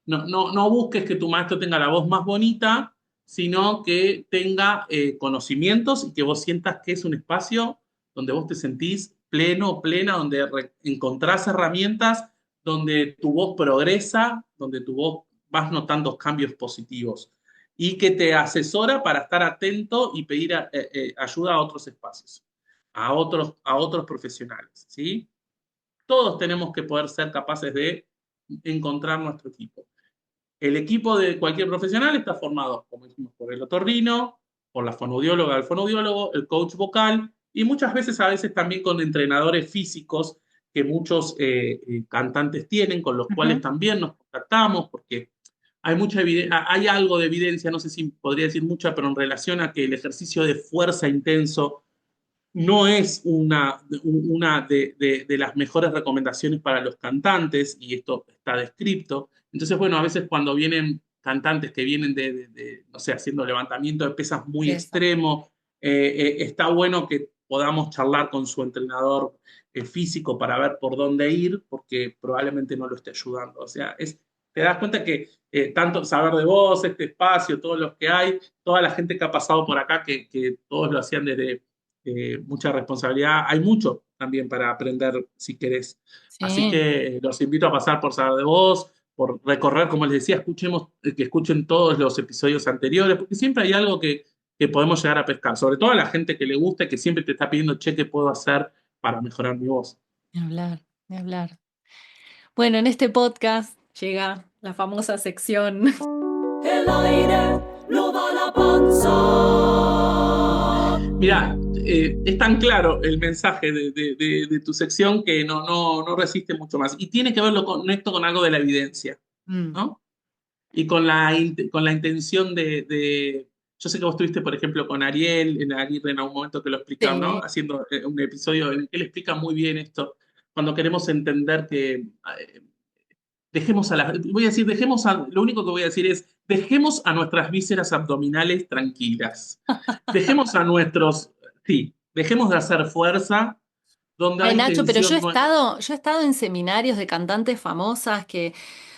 no busques que tu maestro tenga la voz más bonita, sino que tenga conocimientos y que vos sientas que es un espacio donde vos te sentís pleno o plena, donde encontrás herramientas, donde tu voz progresa, donde tu voz vas notando cambios positivos y que te asesora para estar atento y pedir ayuda a otros espacios, a otros profesionales, ¿sí? Todos tenemos que poder ser capaces de encontrar nuestro equipo. El equipo de cualquier profesional está formado, como dijimos, por el otorrino, por la fonoaudióloga, el fonoaudiólogo, el coach vocal y a veces también con entrenadores físicos que muchos cantantes tienen, con los cuales Ujú. también nos contactamos, porque hay algo de evidencia, no sé si podría decir mucha, pero en relación a que el ejercicio de fuerza intenso no es una de las mejores recomendaciones para los cantantes, y esto está descrito. Entonces, bueno, a veces cuando vienen cantantes que vienen no sé, haciendo levantamiento de pesas muy Eso. extremo, está bueno que podamos charlar con su entrenador físico para ver por dónde ir, porque probablemente no lo esté ayudando. O sea, te das cuenta que tanto saber de vos, este espacio, todos los que hay, toda la gente que ha pasado por acá, que todos lo hacían desde mucha responsabilidad. Hay mucho también para aprender si querés. Así Sí. que los invito a pasar por Saber de Vos, por recorrer, como les decía, que escuchen todos los episodios anteriores, porque siempre hay algo que podemos llegar a pescar, sobre todo a la gente que le gusta y que siempre te está pidiendo, che, ¿qué puedo hacer para mejorar mi voz? Ni hablar, ni hablar. Bueno, en este podcast llega la famosa sección. El aire no da la panza. Mira, es tan claro el mensaje de tu sección que no resiste mucho más. Y tiene que verlo con esto, con algo de la evidencia, Mm, ¿no? Y con la intención yo sé que vos estuviste, por ejemplo, con Ariel, en Aguirre en algún momento que lo explicaba, ¿no? sí. Haciendo un episodio en el que él explica muy bien esto, cuando queremos entender que voy a decir, lo único que voy a decir es, dejemos a nuestras vísceras abdominales tranquilas. Dejemos a nuestros, sí, dejemos de hacer fuerza donde Ay, hay Nacho, pero tensión. yo he estado en seminarios de cantantes famosas que,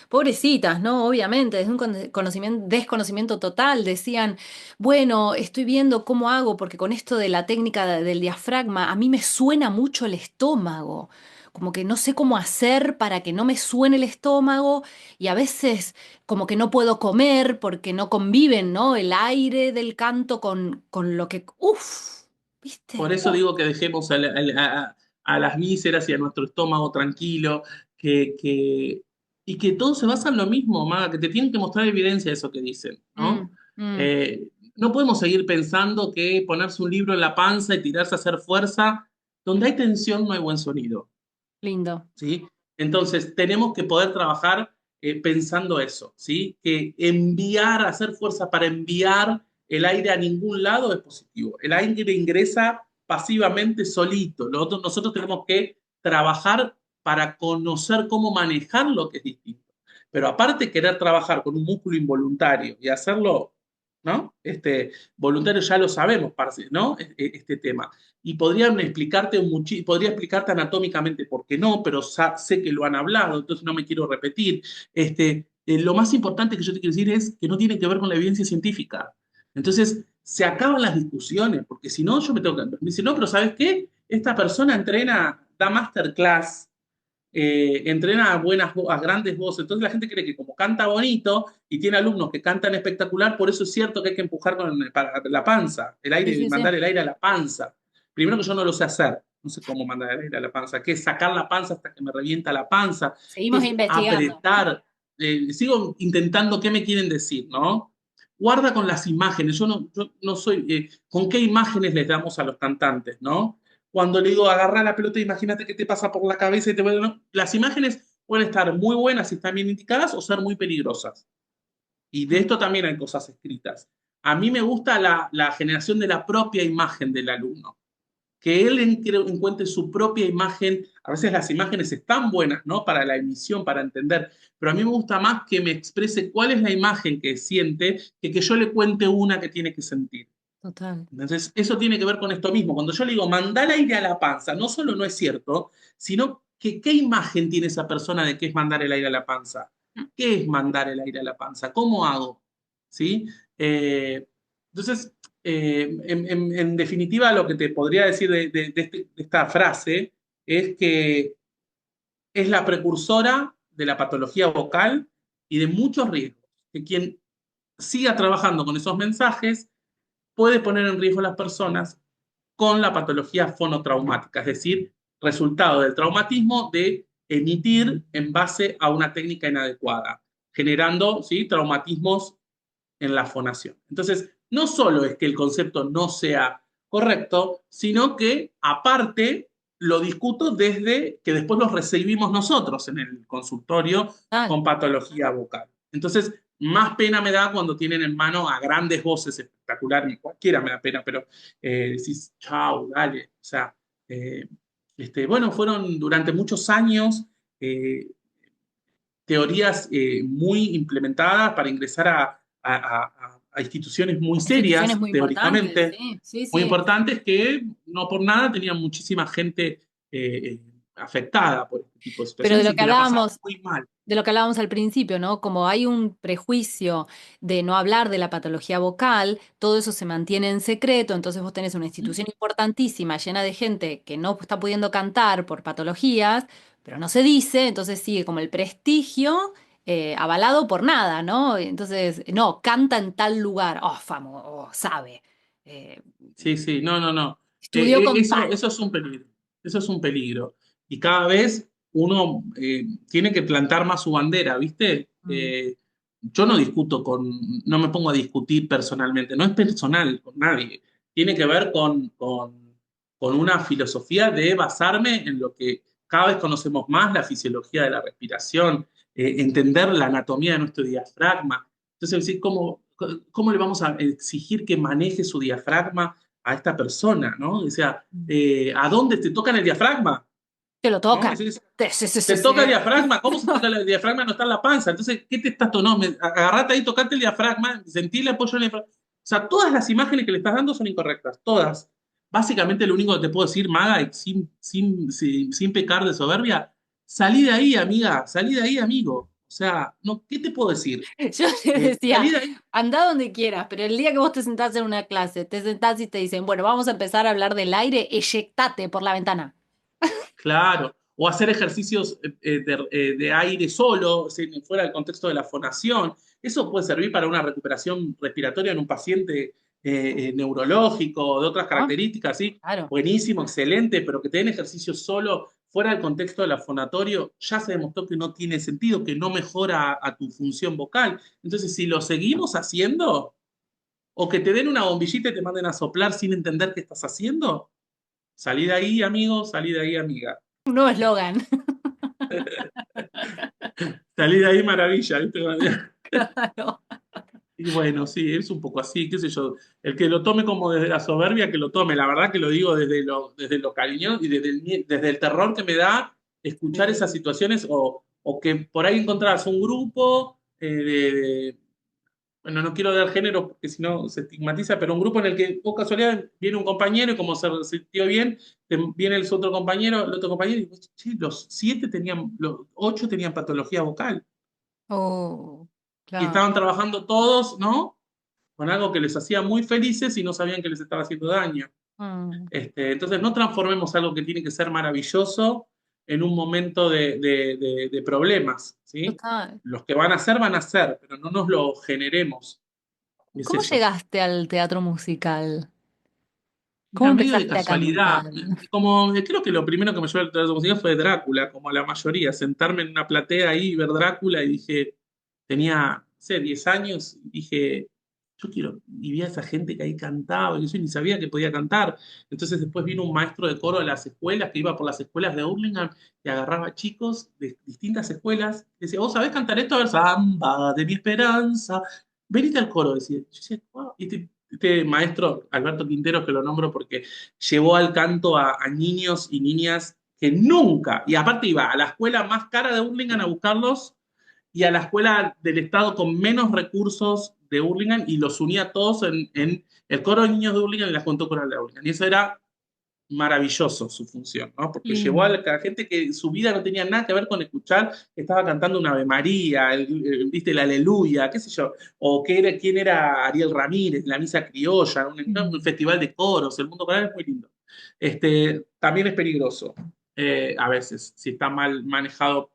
pobrecitas, ¿no? Obviamente, es un desconocimiento total. Decían, bueno, estoy viendo cómo hago, porque con esto de la técnica del diafragma, a mí me suena mucho el estómago. Como que no sé cómo hacer para que no me suene el estómago y a veces como que no puedo comer porque no conviven, ¿no? El aire del canto con lo que... Uf, Por ¿viste? eso digo que dejemos a las vísceras y a nuestro estómago tranquilo, que, que- y que todo se basa en lo mismo, Maga, que te tienen que mostrar evidencia de eso que dicen, ¿no? Mm, mm, No podemos seguir pensando que ponerse un libro en la panza y tirarse a hacer fuerza, donde hay tensión no hay buen sonido. lindo. ¿Sí? Entonces, tenemos que poder trabajar pensando eso, ¿sí? Que hacer fuerza para enviar el aire a ningún lado es positivo. El aire ingresa pasivamente solito. Nosotros tenemos que trabajar para conocer cómo manejarlo, que es distinto. Pero aparte querer trabajar con un músculo involuntario y hacerlo, ¿no? Voluntario ya lo sabemos, ¿no? Este tema y podría explicarte anatómicamente por qué no, pero sé que lo han hablado, entonces no me quiero repetir. Lo más importante que yo te quiero decir es que no tiene que ver con la evidencia científica. Entonces, se acaban las discusiones, porque si no, yo me tengo que... Me dice, no, pero ¿sabes qué? Esta persona da masterclass, entrena a grandes voces. Entonces la gente cree que como canta bonito y tiene alumnos que cantan espectacular, por eso es cierto que hay que empujar para la panza, el Sí, aire, sí, mandar sí. el aire a la panza. Primero que yo no lo sé hacer, no sé cómo mandar el aire a la panza, que es sacar la panza hasta que me revienta la panza, que Seguimos es investigando. apretar. Sigo intentando qué me quieren decir, ¿no? Guarda con las imágenes, yo no soy, ¿con qué imágenes les damos a los cantantes, ¿no? Cuando le digo agarrar la pelota, imagínate que te pasa por la cabeza y te vuelve. ¿No? Las imágenes pueden estar muy buenas si están bien indicadas o ser muy peligrosas. Y de Mm, esto también hay cosas escritas. A mí me gusta la generación de la propia imagen del alumno, que él encuentre su propia imagen. A veces las imágenes están buenas, ¿no? Para la emisión, para entender, pero a mí me gusta más que me exprese cuál es la imagen que siente que yo le cuente una que tiene que sentir. Total. Entonces, eso tiene que ver con esto mismo. Cuando yo le digo, mandar aire a la panza, no solo no es cierto, sino que qué imagen tiene esa persona de qué es mandar el aire a la panza. ¿Qué es mandar el aire a la panza? ¿Cómo hago? ¿Sí? Eh, entonces, en definitiva, lo que te podría decir de esta frase es que es la precursora de la patología vocal y de muchos riesgos. Que quien siga trabajando con esos mensajes puede poner en riesgo a las personas con la patología fonotraumática, es decir, resultado del traumatismo de emitir en base a una técnica inadecuada, generando, ¿sí?, traumatismos en la fonación. Entonces, no solo es que el concepto no sea correcto, sino que aparte lo discuto desde que después los recibimos nosotros en el consultorio Total. con patología vocal. Entonces, más pena me da cuando tienen en mano a grandes voces espectaculares, cualquiera me da pena, pero decís, chau, dale. O sea, eh, bueno, fueron durante muchos años eh, teorías muy implementadas para ingresar a instituciones muy Instituciones serias, muy importantes, teóricamente, sí, sí, muy sí. importantes, que no por nada tenían muchísima gente afectada por este tipo de Pero situaciones y que la pasaban muy mal. de lo que hablábamos al principio, ¿no? Como hay un prejuicio de no hablar de la patología vocal, todo eso se mantiene en secreto, entonces vos tenés una institución importantísima llena de gente que no está pudiendo cantar por patologías, pero no se dice, entonces sigue como el prestigio avalado por nada, ¿no? Entonces, no, canta en tal lugar, oh, famo, oh, sabe, eh, Sí, sí, no, no, no. estudió con Eso, tal. eso es un peligro. Eso es un peligro. Y cada vez uno tiene que plantar más su bandera, ¿viste? Mm. Yo no discuto no me pongo a discutir personalmente, no es personal con nadie. Tiene que ver con una filosofía de basarme en lo que cada vez conocemos más, la fisiología de la respiración, entender la anatomía de nuestro diafragma. Entonces, decir, ¿cómo le vamos a exigir que maneje su diafragma a esta persona, ¿no? O sea, ¿a dónde te tocan el diafragma? Te lo ¿No? tocan. Sí, sí, sí, Te sí, toca el sí. diafragma, ¿cómo se toca el diafragma? No está en la panza. Entonces, ¿qué te estás tomando? Agarrate ahí, tocate el diafragma, sentí el apoyo en el diafragma. O sea, todas las imágenes que le estás dando son incorrectas, todas. Básicamente, lo único que te puedo decir, Maga, y sin pecar de soberbia, salí de ahí, amiga, salí de ahí, amigo. O sea, no, ¿qué te puedo decir? Yo le decía, Salí de ahí. anda donde quieras, pero el día que vos te sentás en una clase, te sentás y te dicen, bueno, vamos a empezar a hablar del aire, eyectate por la ventana. Claro, o hacer ejercicios de aire solo, fuera del contexto de la fonación. Eso puede servir para una recuperación respiratoria en un paciente neurológico, de otras ¿No? características, ¿sí? Claro. Buenísimo, excelente, pero que te den ejercicios solo fuera del contexto del fonatorio, ya se demostró que no tiene sentido, que no mejora a tu función vocal. Entonces, si lo seguimos haciendo, o que te den una bombillita y te manden a soplar sin entender qué estás haciendo, salí de ahí, amigo, salí de ahí, amiga. Un nuevo eslogan. Salí de ahí maravilla, ¿viste? Claro. Y bueno, sí, es un poco así, qué sé yo. El que lo tome como desde la soberbia, que lo tome. La verdad que lo digo desde lo cariño y desde el terror que me da escuchar Sí. esas situaciones o que por ahí encontrás un grupo bueno, no quiero dar género porque si no se estigmatiza, pero un grupo en el que por casualidad viene un compañero y como se sintió bien, viene el otro compañero y dice, che, los 8 tenían patología vocal. Oh, Y claro. estaban trabajando todos, ¿no? Con algo que les hacía muy felices y no sabían que les estaba haciendo daño. Mm, Entonces, no transformemos algo que tiene que ser maravilloso en un momento de problemas, ¿sí? total. Los que van a ser, pero no nos lo generemos. Es ¿Cómo eso. llegaste al teatro musical? ¿Cómo Mira, medio de empezaste a casualidad. cantar? Como creo que lo primero que me llevó al teatro musical fue Drácula, como la mayoría, sentarme en una platea ahí y ver Drácula y dije, tenía, no sé, 10 años, y dije, yo quiero, y vi a esa gente que ahí cantaba, y yo ni sabía que podía cantar. Entonces después vino un maestro de coro de las escuelas, que iba por las escuelas de Hurlingham y agarraba chicos de distintas escuelas, y decía, ¿vos sabés cantar esto? A ver, samba de mi esperanza, venite al coro, decía. Yo decía, "Wow", y este maestro, Alberto Quintero, que lo nombro porque llevó al canto a niños y niñas que nunca, y aparte iba a la escuela más cara de Burlingame a buscarlos y a la escuela del Estado con menos recursos de Burlingame y los unía todos en el coro de niños de Burlingame y la Juventud Coral de Burlingame. Y eso era maravilloso su función, ¿no? Porque llevó a Lindo. la gente que su vida no tenía nada que ver con escuchar, que estaba cantando una Ave María, viste, el Aleluya, qué sé yo, o quién era Ariel Ramírez, la Misa Criolla, un Mm. festival de coros, el mundo coral es muy lindo. También es peligroso, a veces, si está mal manejado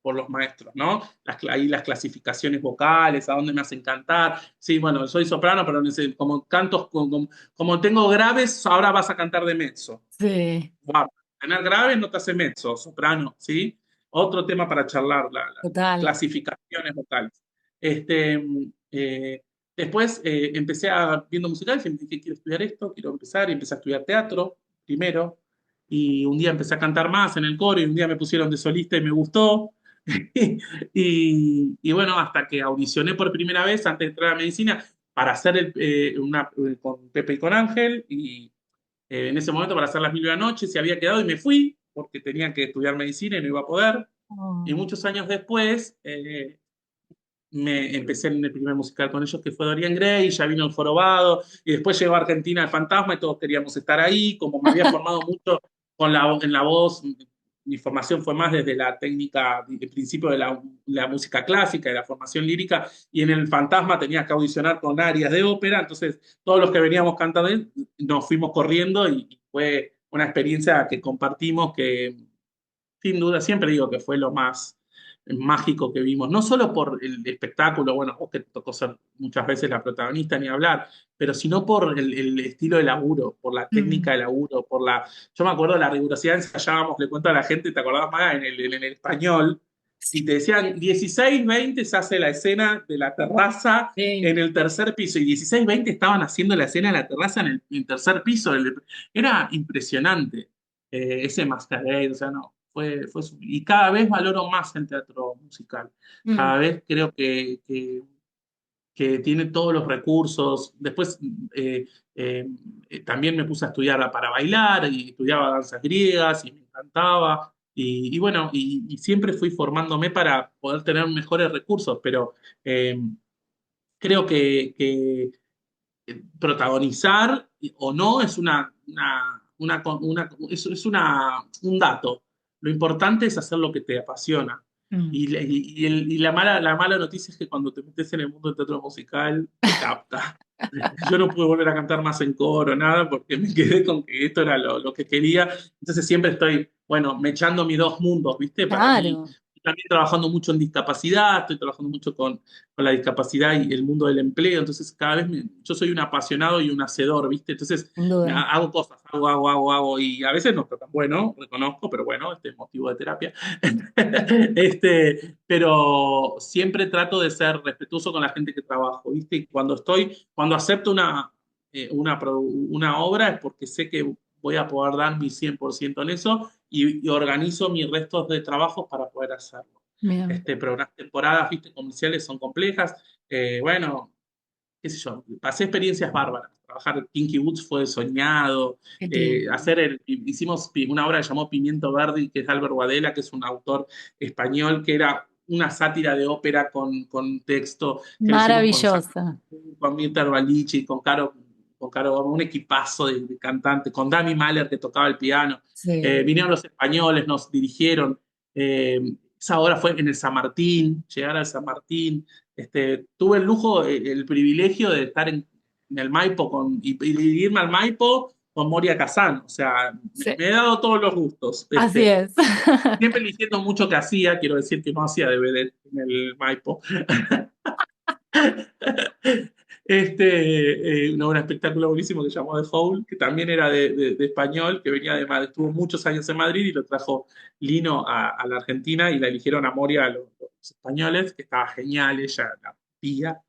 por los maestros, ¿no? Ahí las clasificaciones vocales, a dónde me hacen cantar. Sí, bueno, soy soprano, pero como cantos como tengo graves, ahora vas a cantar de mezzo. Sí, Wow. Tener graves no te hace mezzo, soprano, ¿sí? Otro tema para charlar, las total. clasificaciones vocales. Este, eh, Después empecé viendo musicales y me dije, quiero estudiar esto, quiero empezar, y empecé a estudiar teatro primero, y un día empecé a cantar más en el coro, y un día me pusieron de solista y me gustó. Y bueno, hasta que audicioné por primera vez antes de entrar a medicina para hacer con Pepe y con Ángel, y en ese momento para hacer las 1000 de la noche, se había quedado y me fui porque tenía que estudiar medicina y no iba a poder. Y Oh. muchos años después me empecé en el primer musical con ellos que fue Dorian Gray, y ya vino el Jorobado, y después llegó a Argentina el Fantasma y todos queríamos estar ahí, como me había formado mucho en la voz, mi formación fue más desde la técnica, el principio de la música clásica, de la formación lírica, y en el Fantasma tenía que audicionar con arias de ópera, entonces todos los que veníamos cantando nos fuimos corriendo y fue una experiencia que compartimos que sin duda, siempre digo que fue lo más mágico que vimos, no solo por el espectáculo, bueno, vos que te tocó ser muchas veces la protagonista ni hablar, pero sino por el estilo de laburo, por la técnica Mm. de laburo, yo me acuerdo de la rigurosidad, ensayábamos, le cuento a la gente, ¿te acordás más? En el español, y te decían 16:20 se hace la escena de la terraza Sí. en el tercer piso, y 16:20 estaban haciendo la escena de la terraza en el tercer piso, era impresionante ese mascarade, o sea, no, y cada vez valoro más el teatro musical. Mm. Cada vez creo que tiene todos los recursos. Después eh, eh, también me puse a estudiar para bailar y estudiaba danzas griegas y me encantaba. Y bueno, y siempre fui formándome para poder tener mejores recursos, pero eh, creo que protagonizar o no es un dato. Lo importante es hacer lo que te apasiona. Mm. Y la mala noticia es que cuando te metes en el mundo del teatro musical, te capta. Yo no pude volver a cantar más en coro, nada, porque me quedé con que esto era lo que quería. Entonces siempre estoy, bueno, me echando mis dos mundos, ¿viste? Para mí, Claro, también trabajando mucho en discapacidad, estoy trabajando mucho con la discapacidad y el mundo del empleo. Entonces cada vez yo soy un apasionado y un hacedor, ¿viste? Entonces sin duda. hago cosas, hago, y a veces no está tan bueno, reconozco, pero bueno, este es motivo de terapia. Pero siempre trato de ser respetuoso con la gente que trabajo, ¿viste? Y cuando acepto una obra es porque sé que voy a poder dar mi 100% en eso y organizo mis restos de trabajo para poder hacerlo. Bien. Pero unas temporadas, ¿viste? Comerciales son complejas. Bueno, qué sé yo, pasé experiencias bárbaras. Trabajar Kinky Boots fue soñado. Qué lindo. Hicimos una obra que llamó Pimiento Verde, que es de Albert Guadela, que es un autor español, que era una sátira de ópera con texto, que lo hicimos Maravillosa. con Mirta Arbalici, con Caro, un equipazo de cantantes, con Dami Mahler que tocaba el piano. Sí. Vinieron los españoles, nos dirigieron. Eh, Esa obra fue en el San Martín, llegar al San Martín. Tuve el lujo, el privilegio de estar en el Maipo y irme al Maipo con Moria Kazan. O sea, me, Sí. me he dado todos los gustos. Así es. Siempre eligiendo mucho que hacía, quiero decir que no hacía de vedette en el Maipo. Un espectáculo buenísimo que se llamó The Foul, que también era de español, que venía de Madrid, estuvo muchos años en Madrid y lo trajo Lino a la Argentina y la eligieron a Moria a los españoles, que estaba genial, ella, la tía,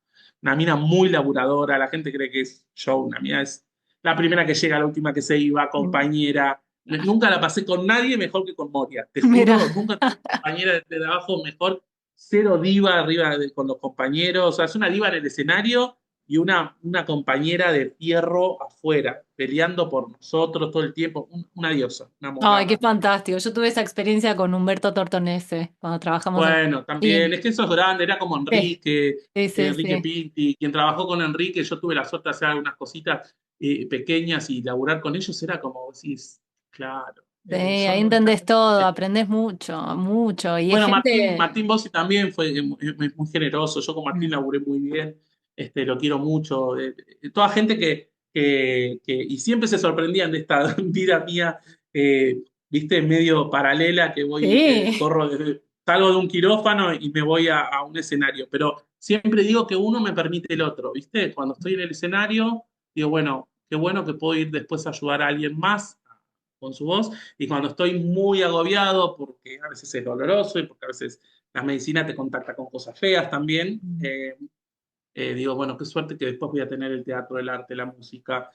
una mina muy laburadora, la gente cree que es show, una mina es la primera que llega, la última que se iba, compañera. Nunca la pasé con nadie mejor que con Moria, te Mira, juro, nunca tuve una compañera de trabajo mejor, cero diva arriba con los compañeros, o sea, es una diva en el escenario y una compañera de fierro afuera, peleando por nosotros todo el tiempo, una diosa, una Ay, qué mona. fantástico. Yo tuve esa experiencia con Humberto Tortonese cuando trabajamos en Bueno, también, Argentina. es que eso es grande, era como Sí, Enrique, sí, sí, Enrique sí. Pinti, quien trabajó con Enrique, yo tuve la suerte de hacer algunas cositas pequeñas y laburar con ellos, era como decís, claro, Sí, ahí son esta entendés gente. todo, aprendés mucho, mucho. Y es Bueno, gente. Martín Bossi también fue muy generoso, yo con Martín Mm. laburé muy bien, lo quiero mucho, toda gente y siempre se sorprendían de esta vida mía, viste, medio paralela, que voy, Sí, salgo de un quirófano y me voy a un escenario, pero siempre digo que uno me permite el otro, viste, cuando estoy en el escenario, digo, bueno, qué bueno que puedo ir después a ayudar a alguien más con su voz, y cuando estoy muy agobiado, porque a veces es doloroso y porque a veces la medicina te contacta con cosas feas también, digo, bueno, qué suerte que después voy a tener el teatro, el arte, la música,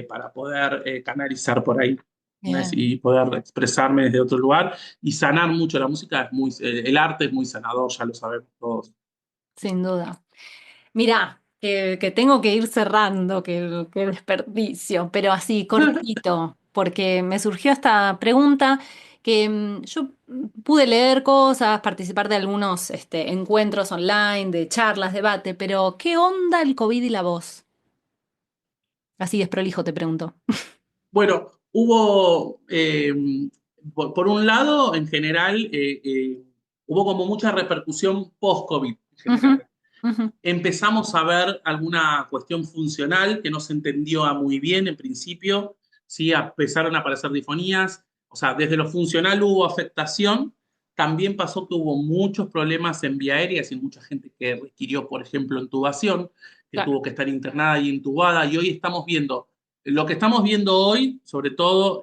para poder canalizar por ahí, ¿no? bien, Y poder expresarme desde otro lugar y sanar mucho. La música es muy, el arte es muy sanador, ya lo sabemos todos. sin duda. Mirá, que tengo que ir cerrando, que desperdicio, pero así, cortito, porque me surgió esta pregunta que yo pude leer cosas, participar de algunos encuentros online, de charlas, debate, pero ¿qué onda el COVID y la voz? Así desprolijo te pregunto. Bueno, hubo, por un lado, en general, hubo como mucha repercusión post-COVID en Ujú, general. ujú. Empezamos a ver alguna cuestión funcional que no se entendió muy bien en principio, ¿sí? Empezaron a aparecer difonías, o sea, desde lo funcional hubo afectación, también pasó que hubo muchos problemas en vía aérea, y mucha gente que requirió, por ejemplo, intubación, que Claro. tuvo que estar internada y intubada, y hoy estamos viendo, lo que estamos viendo hoy, sobre todo,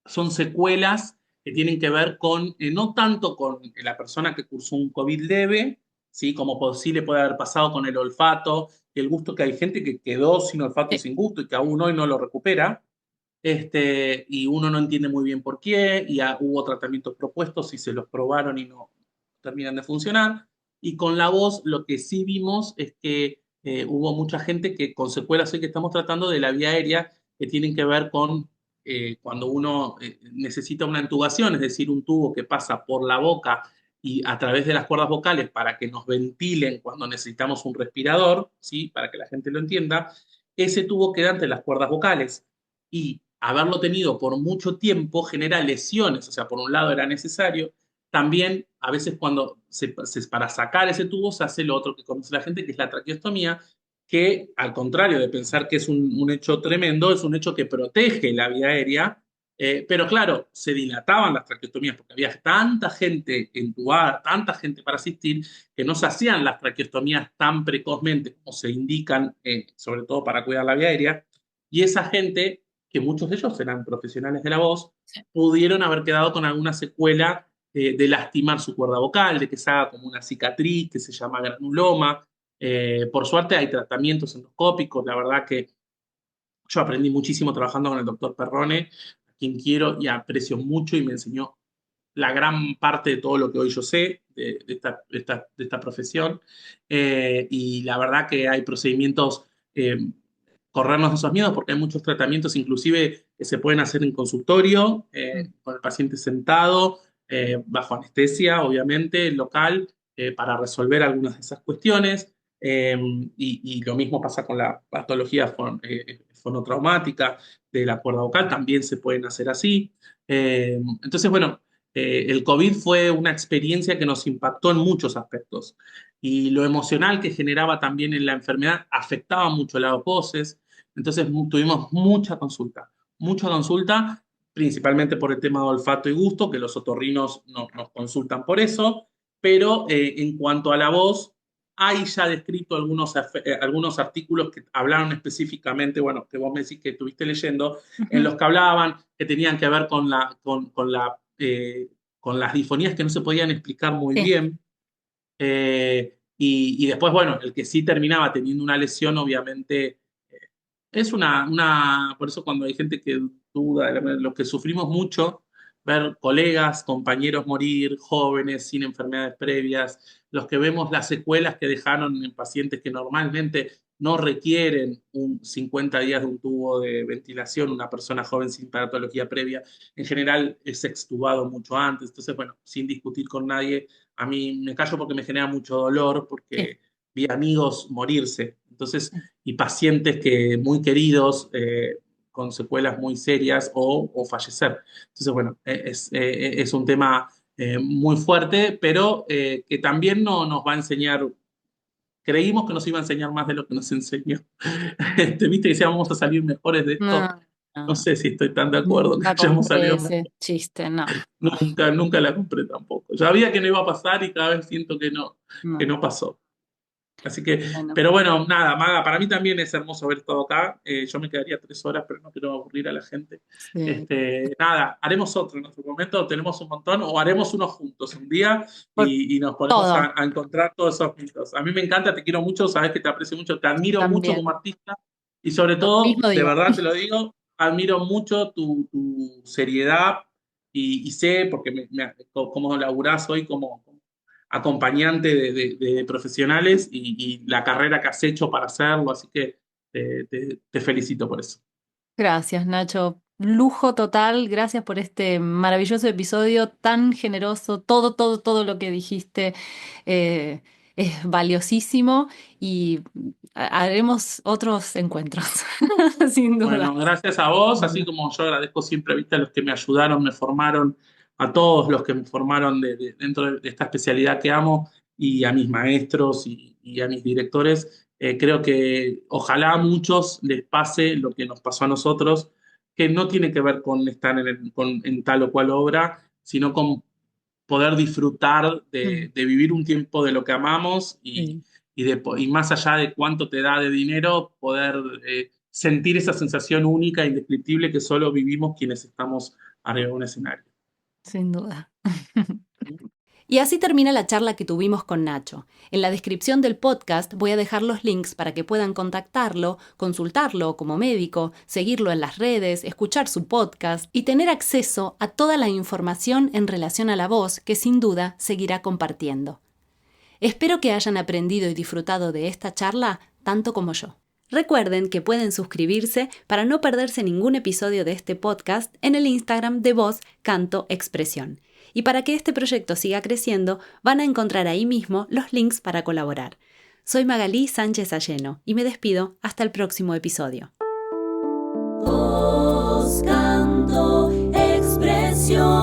son secuelas que tienen que ver con, no tanto con la persona que cursó un COVID leve, ¿sí? Como posible puede haber pasado con el olfato y el gusto, que hay gente que quedó sin olfato y Sí. sin gusto y que aún hoy no lo recupera, y uno no entiende muy bien por qué, y hubo tratamientos propuestos y se los probaron y no terminan de funcionar. Y con la voz lo que sí vimos es que hubo mucha gente que con secuelas hoy que estamos tratando de la vía aérea, que tienen que ver con cuando uno necesita una intubación, es decir, un tubo que pasa por la boca y a través de las cuerdas vocales para que nos ventilen cuando necesitamos un respirador, ¿sí? Para que la gente lo entienda, ese tubo queda entre las cuerdas vocales y haberlo tenido por mucho tiempo genera lesiones, o sea, por un lado era necesario, también a veces cuando para sacar ese tubo se hace lo otro que conoce la gente, que es la traqueostomía, que al contrario de pensar que es un hecho tremendo, es un hecho que protege la vía aérea, pero claro, se dilataban las traqueostomías porque había tanta gente entubada, tanta gente para asistir, que no se hacían las traqueostomías tan precozmente como se indican, sobre todo para cuidar la vía aérea, y esa gente, que muchos de ellos eran profesionales de la voz, pudieron haber quedado con alguna secuela de lastimar su cuerda vocal, de que se haga como una cicatriz que se llama granuloma. Por suerte hay tratamientos endoscópicos, la verdad que yo aprendí muchísimo trabajando con el doctor Perrone, a quien quiero y aprecio mucho y me enseñó la gran parte de todo lo que hoy yo sé de esta profesión. Y la verdad que hay procedimientos, corrernos de esos miedos, porque hay muchos tratamientos, inclusive, que se pueden hacer en consultorio, Mm. con el paciente sentado, bajo anestesia, obviamente, local, para resolver algunas de esas cuestiones. Y lo mismo pasa con la patología fonotraumática de la cuerda vocal, también se pueden hacer así. Entonces, bueno, el COVID fue una experiencia que nos impactó en muchos aspectos y lo emocional que generaba también en la enfermedad afectaba mucho las voces. Entonces tuvimos mucha consulta, principalmente por el tema de olfato y gusto, que los otorrinos nos consultan por eso, pero en cuanto a la voz, hay ya descrito algunos artículos que hablaron específicamente, bueno, que vos me decís que estuviste leyendo, en Ujú. los que hablaban que tenían que ver con las difonías que no se podían explicar muy Sí. bien. Y después, bueno, el que sí terminaba teniendo una lesión, obviamente, es por eso cuando hay gente que duda, los que sufrimos mucho, ver colegas, compañeros morir, jóvenes sin enfermedades previas, los que vemos las secuelas que dejaron en pacientes que normalmente no requieren 50 días de un tubo de ventilación, una persona joven sin patología previa, en general es extubado mucho antes. Entonces, bueno, sin discutir con nadie, a mí me callo porque me genera mucho dolor, Sí. porque vi amigos morirse. Entonces, y pacientes que muy queridos, con secuelas muy serias o fallecer. Entonces, bueno, es un tema muy fuerte, pero que también no, nos va a enseñar. Creímos que nos iba a enseñar más de lo que nos enseñó. Viste que decíamos vamos a salir mejores de esto. No, No no, sé si estoy tan de acuerdo que nunca hayamos compré salido mejor. ese chiste, no, Nunca, nunca la compré tampoco. Ya sabía que no iba a pasar y cada vez siento que no. no pasó. Así que, Bueno, pero bueno, nada, Maga, para mí también es hermoso ver todo acá. Yo me quedaría 3 horas, pero no quiero aburrir a la gente. sí. Nada, haremos otro en otro momento, tenemos un montón, o haremos uno juntos un día Por y nos ponemos todo, a encontrar todos esos mitos. A mí me encanta, te quiero mucho, sabes que te aprecio mucho, te yo admiro mucho como también. artista y sobre Lo todo, mismo de digo. verdad te lo digo, admiro mucho tu seriedad y sé, porque cómo laburás hoy como acompañante de profesionales y la carrera que has hecho para hacerlo, así que te felicito por eso. Gracias, Nacho. Lujo total. Gracias por este maravilloso episodio tan generoso. Todo, todo, todo lo que dijiste eh, es valiosísimo y haremos otros encuentros, sin duda. Bueno, gracias a vos, así como yo agradezco siempre, viste, a los que me ayudaron, me formaron, a todos los que me formaron dentro de esta especialidad que amo y a mis maestros y a mis directores. Creo que ojalá a muchos les pase lo que nos pasó a nosotros, que no tiene que ver con estar en tal o cual obra, sino con poder disfrutar Mm, de vivir un tiempo de lo que amamos sí. y más allá de cuánto te da de dinero, poder sentir esa sensación única e indescriptible que solo vivimos quienes estamos arriba de un escenario. Sin duda. Y así termina la charla que tuvimos con Nacho. En la descripción del podcast voy a dejar los links para que puedan contactarlo, consultarlo como médico, seguirlo en las redes, escuchar su podcast y tener acceso a toda la información en relación a la voz que sin duda seguirá compartiendo. Espero que hayan aprendido y disfrutado de esta charla tanto como yo. Recuerden que pueden suscribirse para no perderse ningún episodio de este podcast en el Instagram de Voz Canto Expresión. Y para que este proyecto siga creciendo, van a encontrar ahí mismo los links para colaborar. Soy Magalí Sánchez Alleno y me despido hasta el próximo episodio. Voz Canto Expresión.